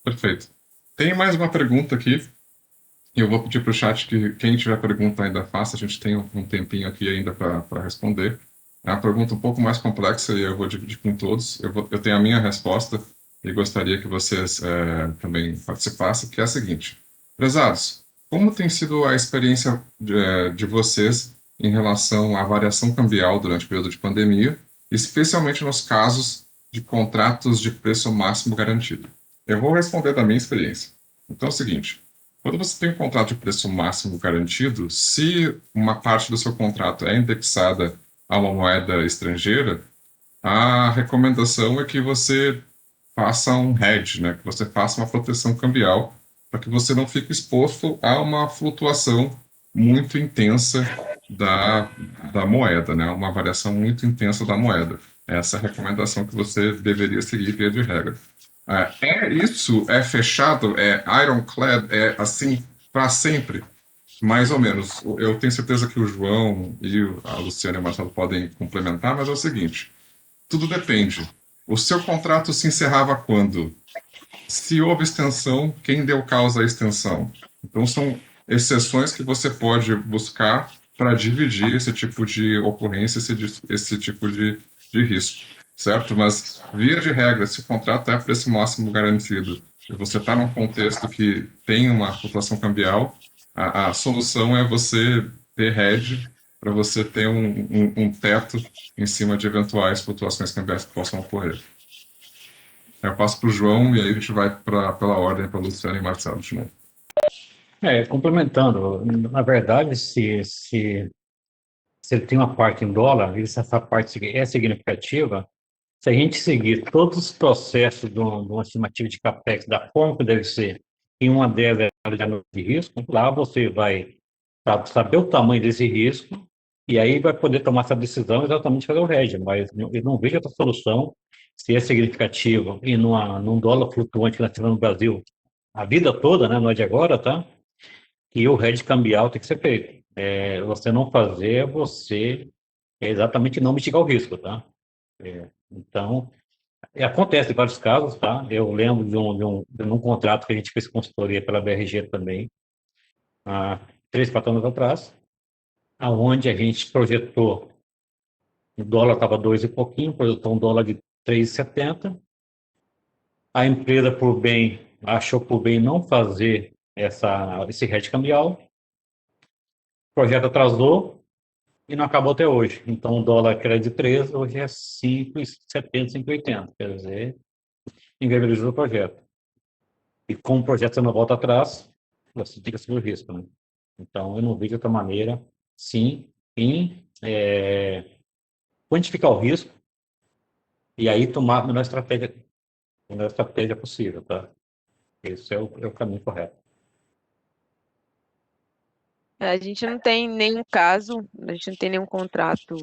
Perfeito. Tem mais uma pergunta aqui. Eu vou pedir para o chat que quem tiver pergunta ainda faça. A gente tem um tempinho aqui ainda para responder. É uma pergunta um pouco mais complexa e eu vou dividir com todos. Eu tenho a minha resposta e gostaria que vocês também participassem, que é a seguinte. Prezados, como tem sido a experiência de vocês em relação à variação cambial durante o período de pandemia, especialmente nos casos de contratos de preço máximo garantido? Eu vou responder da minha experiência. Então é o seguinte, quando você tem um contrato de preço máximo garantido, se uma parte do seu contrato é indexada a uma moeda estrangeira, a recomendação é que você faça um hedge, né? Que você faça uma proteção cambial para que você não fique exposto a uma flutuação muito intensa da moeda, né? Uma variação muito intensa da moeda. Essa é a recomendação que você deveria seguir via de regra. Isso é fechado, é ironclad, é assim para sempre, mais ou menos. Eu tenho certeza que o João e a Luciana e o Marcelo podem complementar, mas é o seguinte: tudo depende. O seu contrato se encerrava quando? Se houve extensão, quem deu causa à extensão? Então, são exceções que você pode buscar para dividir esse tipo de ocorrência, esse tipo de risco, certo? Mas, via de regra, se o contrato é a preço máximo garantido e você está num contexto que tem uma flutuação cambial, a solução é você ter hedge para você ter um teto em cima de eventuais flutuações cambiais que possam ocorrer. Eu passo para o João e aí a gente vai pela ordem para Luciano e Marcelo de novo. Complementando, na verdade, se ele tem uma parte em dólar, e se essa parte é significativa, se a gente seguir todos os processos de uma estimativa de CAPEX da forma que deve ser, e uma delas é a análise de risco, lá você vai saber o tamanho desse risco, e aí vai poder tomar essa decisão exatamente fazer o hedge, mas eu não vejo outra solução, se é significativo, e num dólar flutuante que nós temos no Brasil a vida toda, né, não é de agora, tá? E o hedge cambial tem que ser feito. Você não fazer, você exatamente não mitigar o risco, tá? Então, acontece em vários casos, tá? Eu lembro de um contrato que a gente fez consultoria pela BRG também, há 3, 4 anos atrás, aonde a gente projetou, o dólar estava 2 e pouquinho, projetou um dólar de 3,70. A empresa, por bem, achou por bem não fazer esse hedge cambial, o projeto atrasou e não acabou até hoje. Então, o dólar que era de 3, hoje é 5,70, 5,80. Quer dizer, inviabilizou o projeto. E como o projeto você não volta atrás, você tem que assumir o risco, né? Então, eu não vejo outra maneira, sim, em quantificar o risco e aí tomar a melhor estratégia possível, tá? Esse é o caminho correto. A gente não tem nenhum caso, a gente não tem nenhum contrato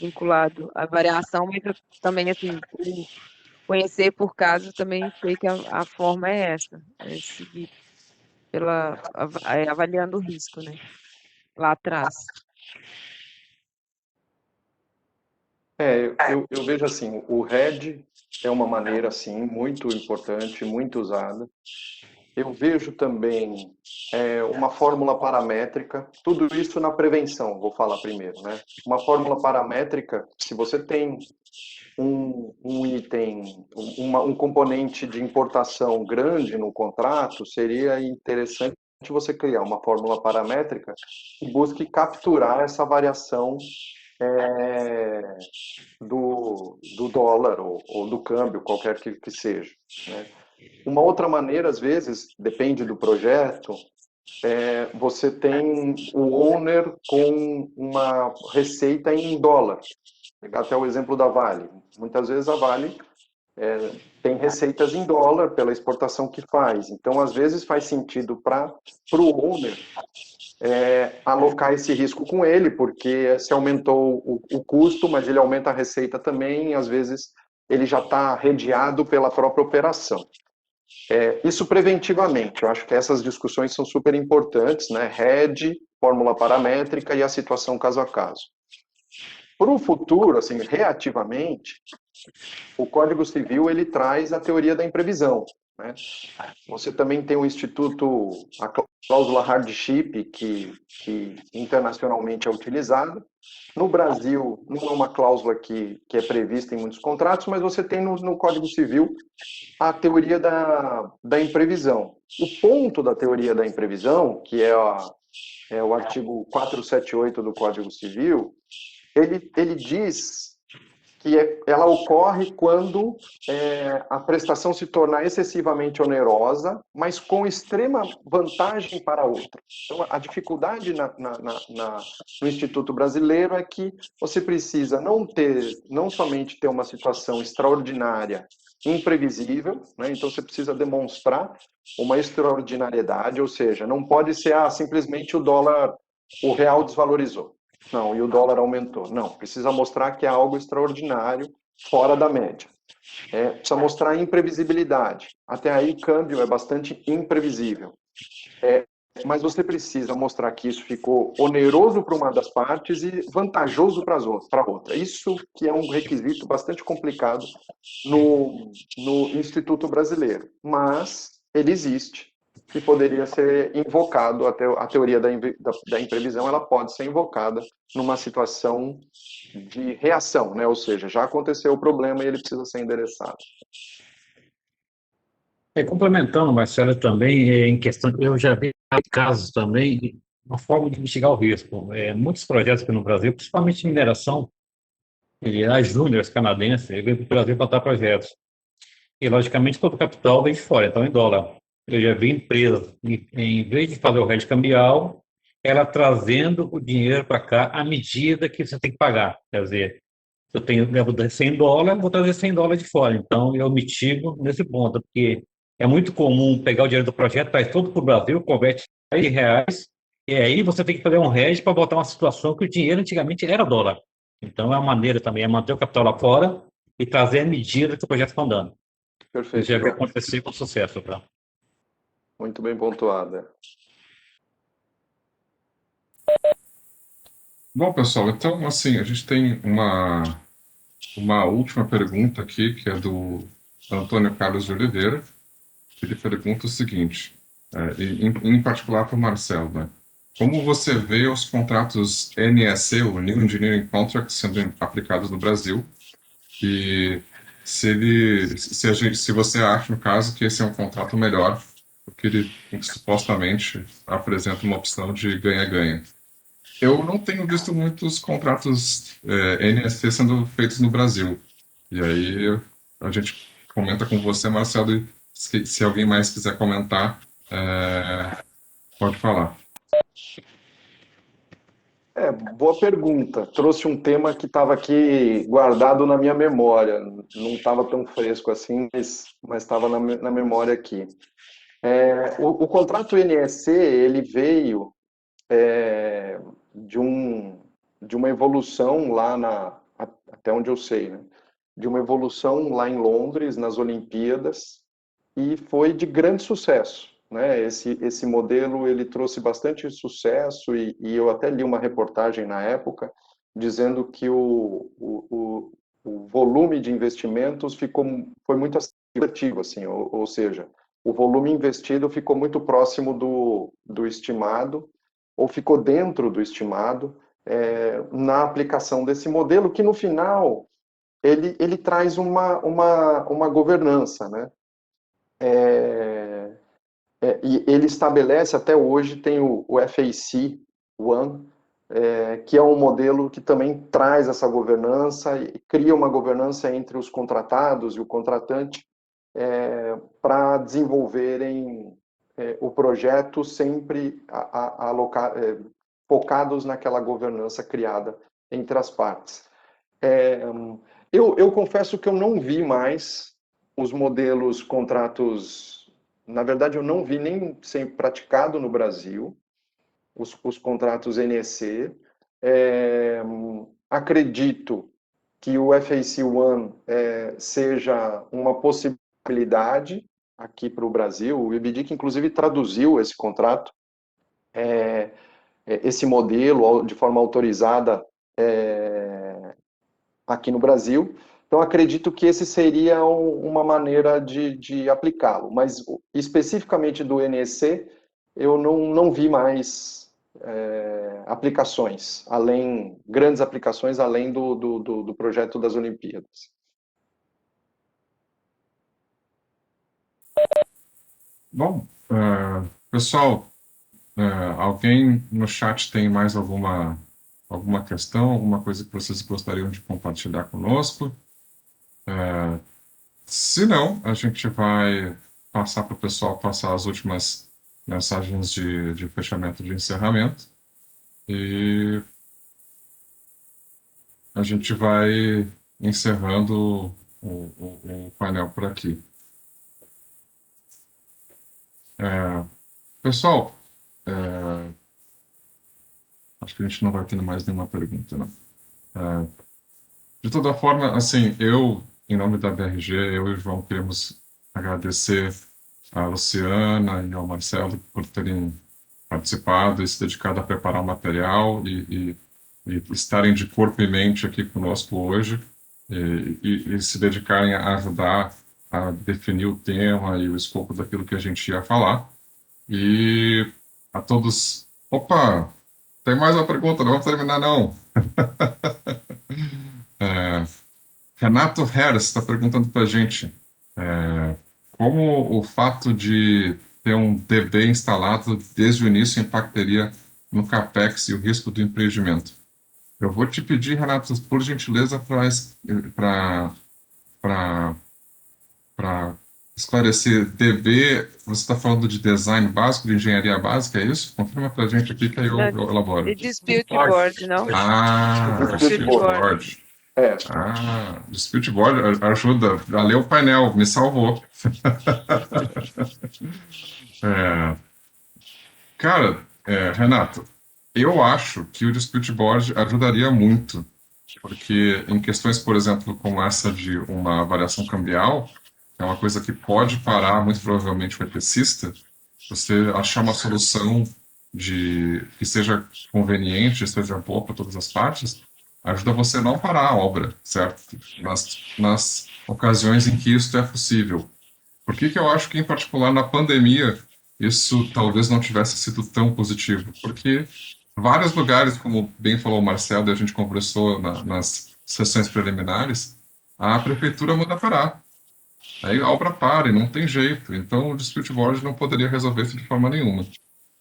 vinculado à variação, mas eu também, assim, por conhecer por caso, também sei que a forma é essa, é seguir avaliando o risco, né? Lá atrás. Eu vejo assim, o RED é uma maneira, assim, muito importante, muito usada. Eu vejo também uma fórmula paramétrica, tudo isso na prevenção, vou falar primeiro, né? Uma fórmula paramétrica, se você tem um item, um componente de importação grande no contrato, seria interessante você criar uma fórmula paramétrica que busque capturar essa variação do dólar ou do câmbio, qualquer que seja, né? Uma outra maneira, às vezes, depende do projeto, você tem o owner com uma receita em dólar. Vou pegar até o exemplo da Vale. Muitas vezes a Vale tem receitas em dólar pela exportação que faz. Então, às vezes, faz sentido para o owner alocar esse risco com ele, porque se aumentou o custo, mas ele aumenta a receita também, e às vezes ele já está redeado pela própria operação. Isso preventivamente, eu acho que essas discussões são super importantes, né? Hedge, fórmula paramétrica e a situação caso a caso. Para o futuro, assim, reativamente, o Código Civil ele traz a teoria da imprevisão, né? Você também tem o Instituto, a cláusula hardship, que internacionalmente é utilizada. No Brasil, não é uma cláusula que é prevista em muitos contratos, mas você tem no Código Civil a teoria da imprevisão. O ponto da teoria da imprevisão, que é o artigo 478 do Código Civil, ele diz que ela ocorre quando a prestação se tornar excessivamente onerosa, mas com extrema vantagem para a outra. Então, a dificuldade no Instituto Brasileiro é que você precisa não somente ter uma situação extraordinária, imprevisível, né? Então você precisa demonstrar uma extraordinariedade, ou seja, não pode ser simplesmente o real desvalorizou. Não, e o dólar aumentou. Não, precisa mostrar que é algo extraordinário, fora da média. Precisa mostrar imprevisibilidade. Até aí, câmbio é bastante imprevisível. Mas você precisa mostrar que isso ficou oneroso para uma das partes e vantajoso para a outra. Isso que é um requisito bastante complicado no Instituto Brasileiro. Mas ele existe e poderia ser invocado, a teoria da imprevisão ela pode ser invocada numa situação de reação, né? Ou seja, já aconteceu o problema e ele precisa ser endereçado. Complementando, Marcelo, também em questão, eu já vi casos também de uma forma de mitigar o risco. Muitos projetos aqui no Brasil, principalmente em mineração, as júniores canadenses, vêm para o Brasil para projetos. E, logicamente, todo o capital vem de fora, então em dólar. Eu já vi empresas, em vez de fazer o hedge cambial, ela trazendo o dinheiro para cá à medida que você tem que pagar. Quer dizer, eu levo 100 dólares, vou trazer 100 dólares de fora. Então, eu mitigo nesse ponto, porque é muito comum pegar o dinheiro do projeto, traz todo para o Brasil, converte em reais, e aí você tem que fazer um hedge para botar uma situação que o dinheiro antigamente era dólar. Então, é uma maneira também, é manter o capital lá fora e trazer a medida que o projeto está andando. Perfeito. Já vai acontecer com sucesso, tá? Muito bem pontuada. Bom, pessoal, então, assim, a gente tem uma última pergunta aqui, que é do Antônio Carlos de Oliveira. Ele pergunta o seguinte, em particular para o Marcelo, né? Como você vê os contratos NEC, o New Engineering Contract, sendo aplicados no Brasil? E se você acha, no caso, que esse é um contrato melhor, porque ele supostamente apresenta uma opção de ganha-ganha. Eu não tenho visto muitos contratos NSC sendo feitos no Brasil. E aí a gente comenta com você, Marcelo, e se alguém mais quiser comentar, pode falar. Boa pergunta. Trouxe um tema que estava aqui guardado na minha memória. Não estava tão fresco assim, mas estava na memória aqui. O contrato NSC, ele veio de uma evolução lá até onde eu sei, né? De uma evolução lá em Londres, nas Olimpíadas, e foi de grande sucesso, né? Esse modelo ele trouxe bastante sucesso e eu até li uma reportagem na época dizendo que o volume de investimentos foi muito assertivo, assim, ou seja, o volume investido ficou muito próximo do estimado ou ficou dentro do estimado na aplicação desse modelo que no final ele traz uma governança, né? E ele estabelece, até hoje, tem o FAC One, que é um modelo que também traz essa governança e cria uma governança entre os contratados e o contratante para desenvolverem o projeto sempre focados naquela governança criada entre as partes. Eu confesso que eu não vi mais os modelos contratos. Na verdade, eu não vi nem ser praticado no Brasil os contratos NEC. Acredito que o FAC One seja uma possibilidade aqui para o Brasil. O IBDIC, inclusive, traduziu esse contrato, esse modelo de forma autorizada aqui no Brasil. Então, acredito que esse seria uma maneira de aplicá-lo. Mas, especificamente do NEC, eu não vi mais aplicações, grandes aplicações, além do projeto das Olimpíadas. Bom, pessoal, alguém no chat tem mais alguma questão, alguma coisa que vocês gostariam de compartilhar conosco? Se não, a gente vai passar para o pessoal passar as últimas mensagens de fechamento, de encerramento, e a gente vai encerrando o painel por aqui. Pessoal, acho que a gente não vai ter mais nenhuma pergunta, não. De toda forma, assim, em nome da BRG, eu e o João queremos agradecer a Luciana e ao Marcelo por terem participado e se dedicado a preparar o material e estarem de corpo e mente aqui conosco hoje e se dedicarem a ajudar a definir o tema e o escopo daquilo que a gente ia falar. E a todos... Opa! Tem mais uma pergunta, não vamos terminar não. Renato Harris está perguntando para a gente como o fato de ter um DB instalado desde o início impactaria no CAPEX e o risco do empreendimento. Eu vou te pedir, Renato, por gentileza, para esclarecer. DB, você está falando de design básico, de engenharia básica, é isso? Confirma para a gente aqui que aí eu elaboro. E dispute board, não? Dispute board. Dispute board ajuda a ler o painel, me salvou. Cara, Renato, eu acho que o dispute board ajudaria muito, porque em questões, por exemplo, como essa de uma variação cambial, é uma coisa que pode parar, muito provavelmente, o EPCista, você achar uma solução que seja conveniente, seja boa para todas as partes, ajuda você a não parar a obra, certo? Nas ocasiões em que isso é possível. Por que eu acho que, em particular, na pandemia, isso talvez não tivesse sido tão positivo? Porque vários lugares, como bem falou o Marcelo, e a gente conversou nas sessões preliminares, a prefeitura manda parar. Aí a obra para e não tem jeito. Então o dispute board não poderia resolver isso de forma nenhuma.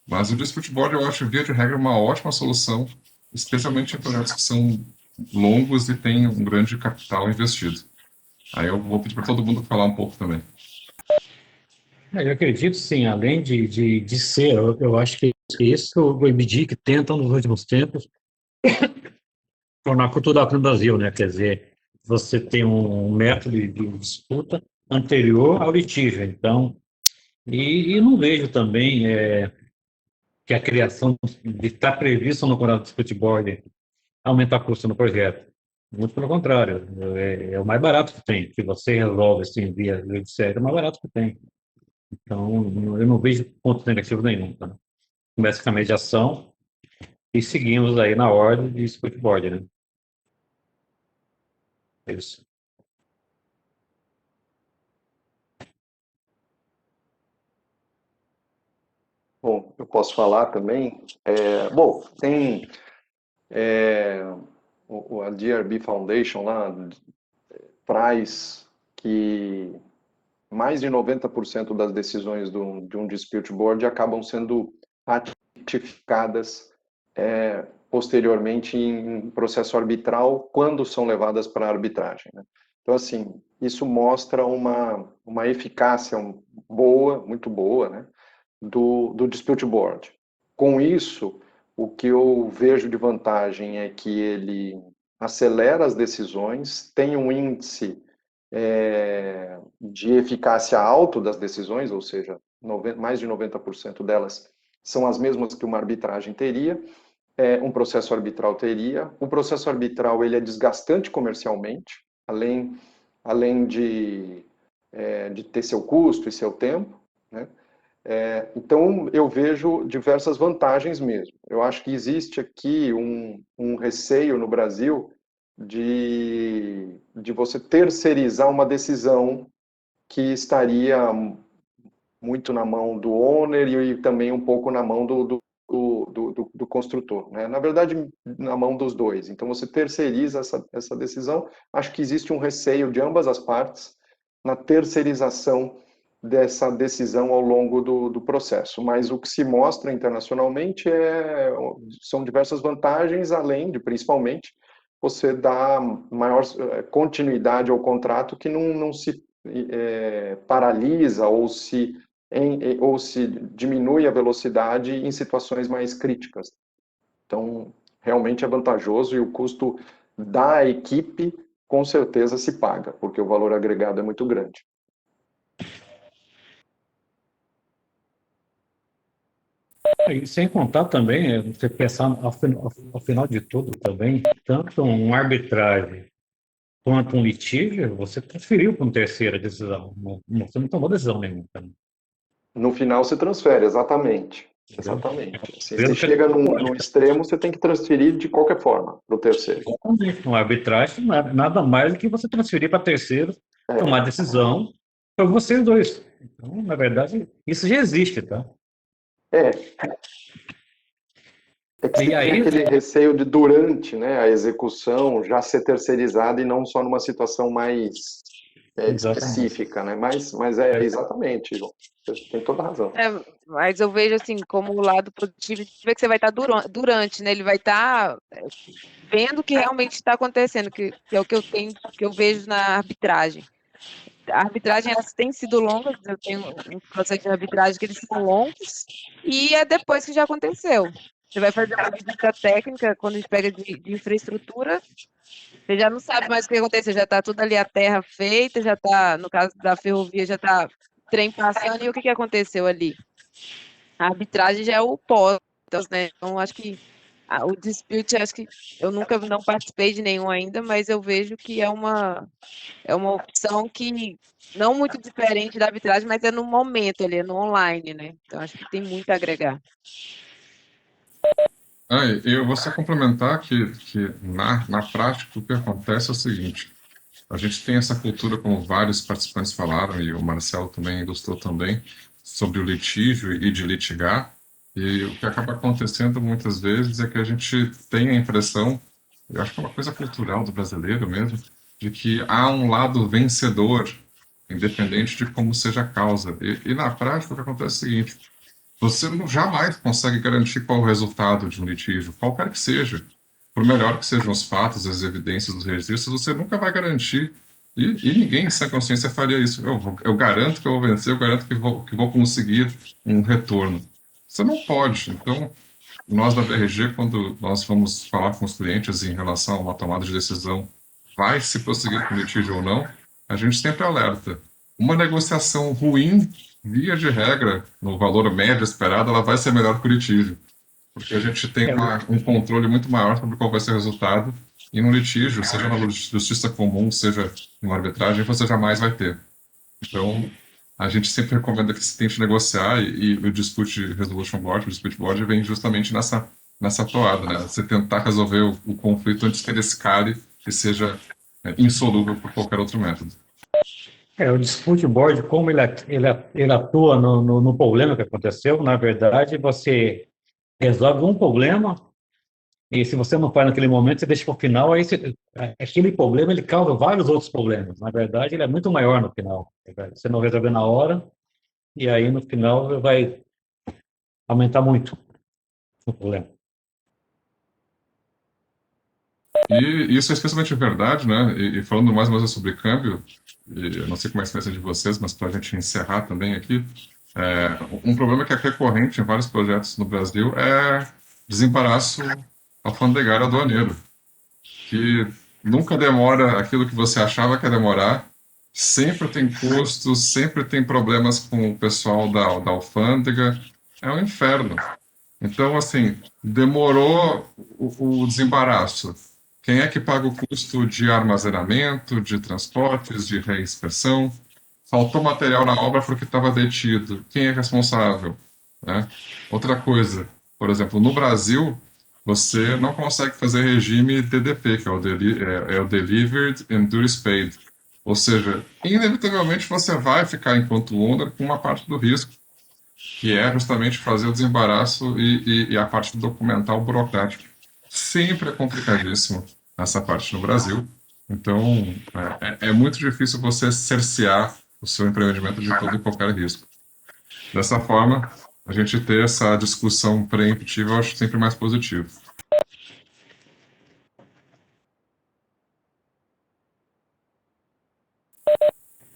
Mas o dispute board eu acho, via de regra, uma ótima solução, especialmente em projetos que são longos e têm um grande capital investido. Aí eu vou pedir para todo mundo falar um pouco também. Eu acredito, sim, além de ser, eu acho que isso o IBDIC tenta, nos últimos tempos, tornar cultural no Brasil, né? Quer dizer, você tem um método de disputa anterior ao litígio. Então, e não vejo também que a criação de estar previsto no contrato de dispute board aumenta custo no projeto. Muito pelo contrário, é o mais barato que tem. Se você resolve assim via judiciária, é o mais barato que tem. Então, eu não vejo ponto negativo nenhum. Tá? Começa com a mediação e seguimos aí na ordem de dispute board, né? É isso. Bom, eu posso falar também. Bom, tem a DRB Foundation lá, traz que mais de 90% das decisões de um dispute board acabam sendo ratificadas posteriormente em processo arbitral quando são levadas para a arbitragem, né? Então, assim, isso mostra uma eficácia boa, muito boa, né, do dispute board. Com isso, o que eu vejo de vantagem é que ele acelera as decisões, tem um índice de eficácia alto das decisões, ou seja, mais de 90% delas são as mesmas que uma arbitragem teria, um processo arbitral teria. O processo arbitral ele é desgastante comercialmente, além de ter seu custo e seu tempo, né? Então, eu vejo diversas vantagens mesmo. Eu acho que existe aqui um receio no Brasil de você terceirizar uma decisão que estaria muito na mão do owner e também um pouco na mão do construtor, né? Na verdade, na mão dos dois. Então, você terceiriza essa decisão. Acho que existe um receio de ambas as partes na terceirização dessa decisão ao longo do processo. Mas o que se mostra internacionalmente são diversas vantagens, além de, principalmente, você dar maior continuidade ao contrato que não se paralisa ou se diminui a velocidade em situações mais críticas. Então, realmente é vantajoso e o custo da equipe com certeza se paga, porque o valor agregado é muito grande. E sem contar também, você pensar ao final de tudo também, tanto uma arbitragem quanto um litígio, você transferiu para um terceiro a decisão. Você não tomou decisão nenhuma. No final se transfere, exatamente. Exatamente. Se chega num extremo, você tem que transferir de qualquer forma para o terceiro. Uma arbitragem nada mais do que você transferir para terceiro, tomar decisão para vocês dois. Então, na verdade, isso já existe, tá? É que tem aquele receio de durante, né, a execução já ser terceirizada e não só numa situação mais específica, né? Mas é exatamente, João. Você tem toda a razão. Mas eu vejo assim, como o lado positivo, que você vai estar durante, né? Ele vai estar vendo o que realmente está acontecendo, que é o que eu vejo na arbitragem. A arbitragem, elas têm sido longas, eu tenho um processo de arbitragem que eles são longos, e é depois que já aconteceu. Você vai fazer uma visita técnica, quando a gente pega de infraestrutura, você já não sabe mais o que aconteceu, já está tudo ali a terra feita, já está, no caso da ferrovia, já está trem passando, e o que aconteceu ali? A arbitragem já é o pós, né? Então, acho que o dispute, acho que eu não participei de nenhum ainda, mas eu vejo que é uma opção que não muito diferente da arbitragem, mas é no momento ali, é no online, né? Então, acho que tem muito a agregar. Eu vou só complementar que na prática o que acontece é o seguinte: a gente tem essa cultura, como vários participantes falaram, e o Marcelo também gostou também, sobre o litígio e de litigar, e o que acaba acontecendo muitas vezes é que a gente tem a impressão, eu acho que é uma coisa cultural do brasileiro mesmo, de que há um lado vencedor, independente de como seja a causa. E na prática o que acontece é o seguinte: você jamais consegue garantir qual o resultado de um litígio, qualquer que seja. Por melhor que sejam os fatos, as evidências dos registros, você nunca vai garantir. E ninguém em sã consciência faria isso. Eu garanto que eu vou vencer, eu garanto que vou conseguir um retorno. Você não pode. Então, nós da BRG, quando nós vamos falar com os clientes em relação a uma tomada de decisão, vai se prosseguir com litígio ou não, a gente sempre alerta. Uma negociação ruim, via de regra, no valor médio esperado, ela vai ser melhor que o litígio. Porque a gente tem um controle muito maior sobre qual vai ser o resultado. E no litígio, seja na justiça comum, seja em arbitragem, você jamais vai ter. Então, a gente sempre recomenda que se tente negociar, e o Dispute Resolution Board, o Dispute Board, vem justamente nessa toada, né? Você tentar resolver o conflito antes que ele escale e seja insolúvel por qualquer outro método. O Dispute Board, como ele atua no problema que aconteceu, na verdade, você resolve um problema E se você não faz naquele momento, você deixa para o final, aquele problema ele causa vários outros problemas. Na verdade, ele é muito maior no final. Você não resolver na hora, e aí no final vai aumentar muito o problema. E isso é especialmente verdade, né? E falando mais uma vez sobre câmbio, e eu não sei como é a experiência de vocês, mas para a gente encerrar também aqui, um problema que é recorrente em vários projetos no Brasil é desembaraço alfandegário aduaneiro, que nunca demora aquilo que você achava que ia demorar, sempre tem custos, sempre tem problemas com o pessoal da alfândega, é um inferno. Então, assim, demorou o desembaraço. Quem é que paga o custo de armazenamento, de transportes, de reinspeção? Faltou material na obra porque estava detido. Quem é responsável? Né? Outra coisa, por exemplo, no Brasil, você não consegue fazer regime DDP, que é o Delivered and Duties Paid. Ou seja, inevitavelmente você vai ficar enquanto owner com uma parte do risco, que é justamente fazer o desembaraço e a parte documental burocrática. Sempre é complicadíssimo essa parte no Brasil. Então, é muito difícil você cercear o seu empreendimento de todo e qualquer risco. Dessa forma, a gente ter essa discussão preemptiva, eu acho sempre mais positivo.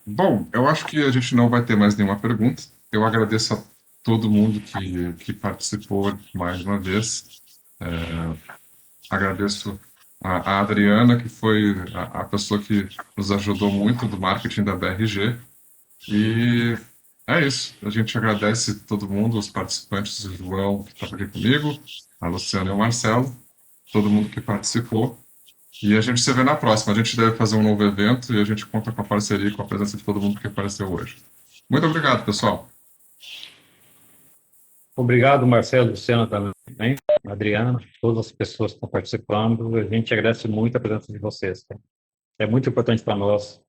Bom, eu acho que a gente não vai ter mais nenhuma pergunta. Eu agradeço a todo mundo que participou mais uma vez. Agradeço a Adriana, que foi a pessoa que nos ajudou muito do marketing da BRG. E é isso. A gente agradece todo mundo, os participantes, o João, que estava aqui comigo, a Luciana e o Marcelo, todo mundo que participou. E a gente se vê na próxima. A gente deve fazer um novo evento e a gente conta com a parceria e com a presença de todo mundo que apareceu hoje. Muito obrigado, pessoal. Obrigado, Marcelo, Luciano também, Adriana, todas as pessoas que estão participando. A gente agradece muito a presença de vocês. Tá? É muito importante para nós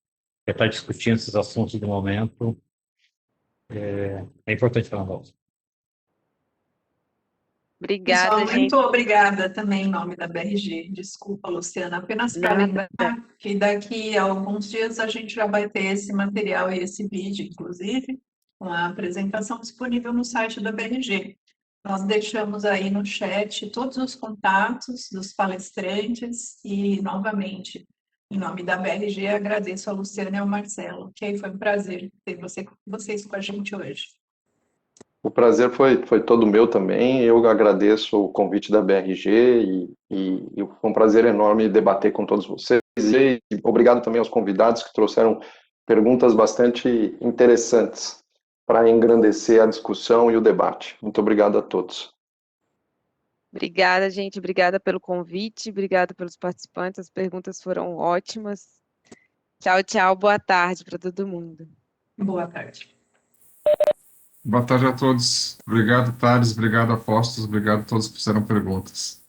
estar discutindo esses assuntos do momento. É importante para nós. Obrigada, Pessoal, gente. muito obrigada também em nome da BRG. Desculpa, Luciana, apenas para Nada. lembrar que daqui a alguns dias a gente já vai ter esse material e esse vídeo, inclusive, com a apresentação disponível no site da BRG. Nós deixamos aí no chat todos os contatos dos palestrantes e, novamente, em nome da BRG, agradeço a Luciana e ao Marcelo, que foi um prazer ter vocês com a gente hoje. O prazer foi todo meu também. Eu agradeço o convite da BRG e foi um prazer enorme debater com todos vocês. E obrigado também aos convidados que trouxeram perguntas bastante interessantes para engrandecer a discussão e o debate. Muito obrigado a todos. Obrigada, gente. Obrigada pelo convite. Obrigada pelos participantes. As perguntas foram ótimas. Tchau, tchau. Boa tarde para todo mundo. Boa tarde. Boa tarde a todos. Obrigado, Thales. Obrigado, Apostos. Obrigado a todos que fizeram perguntas.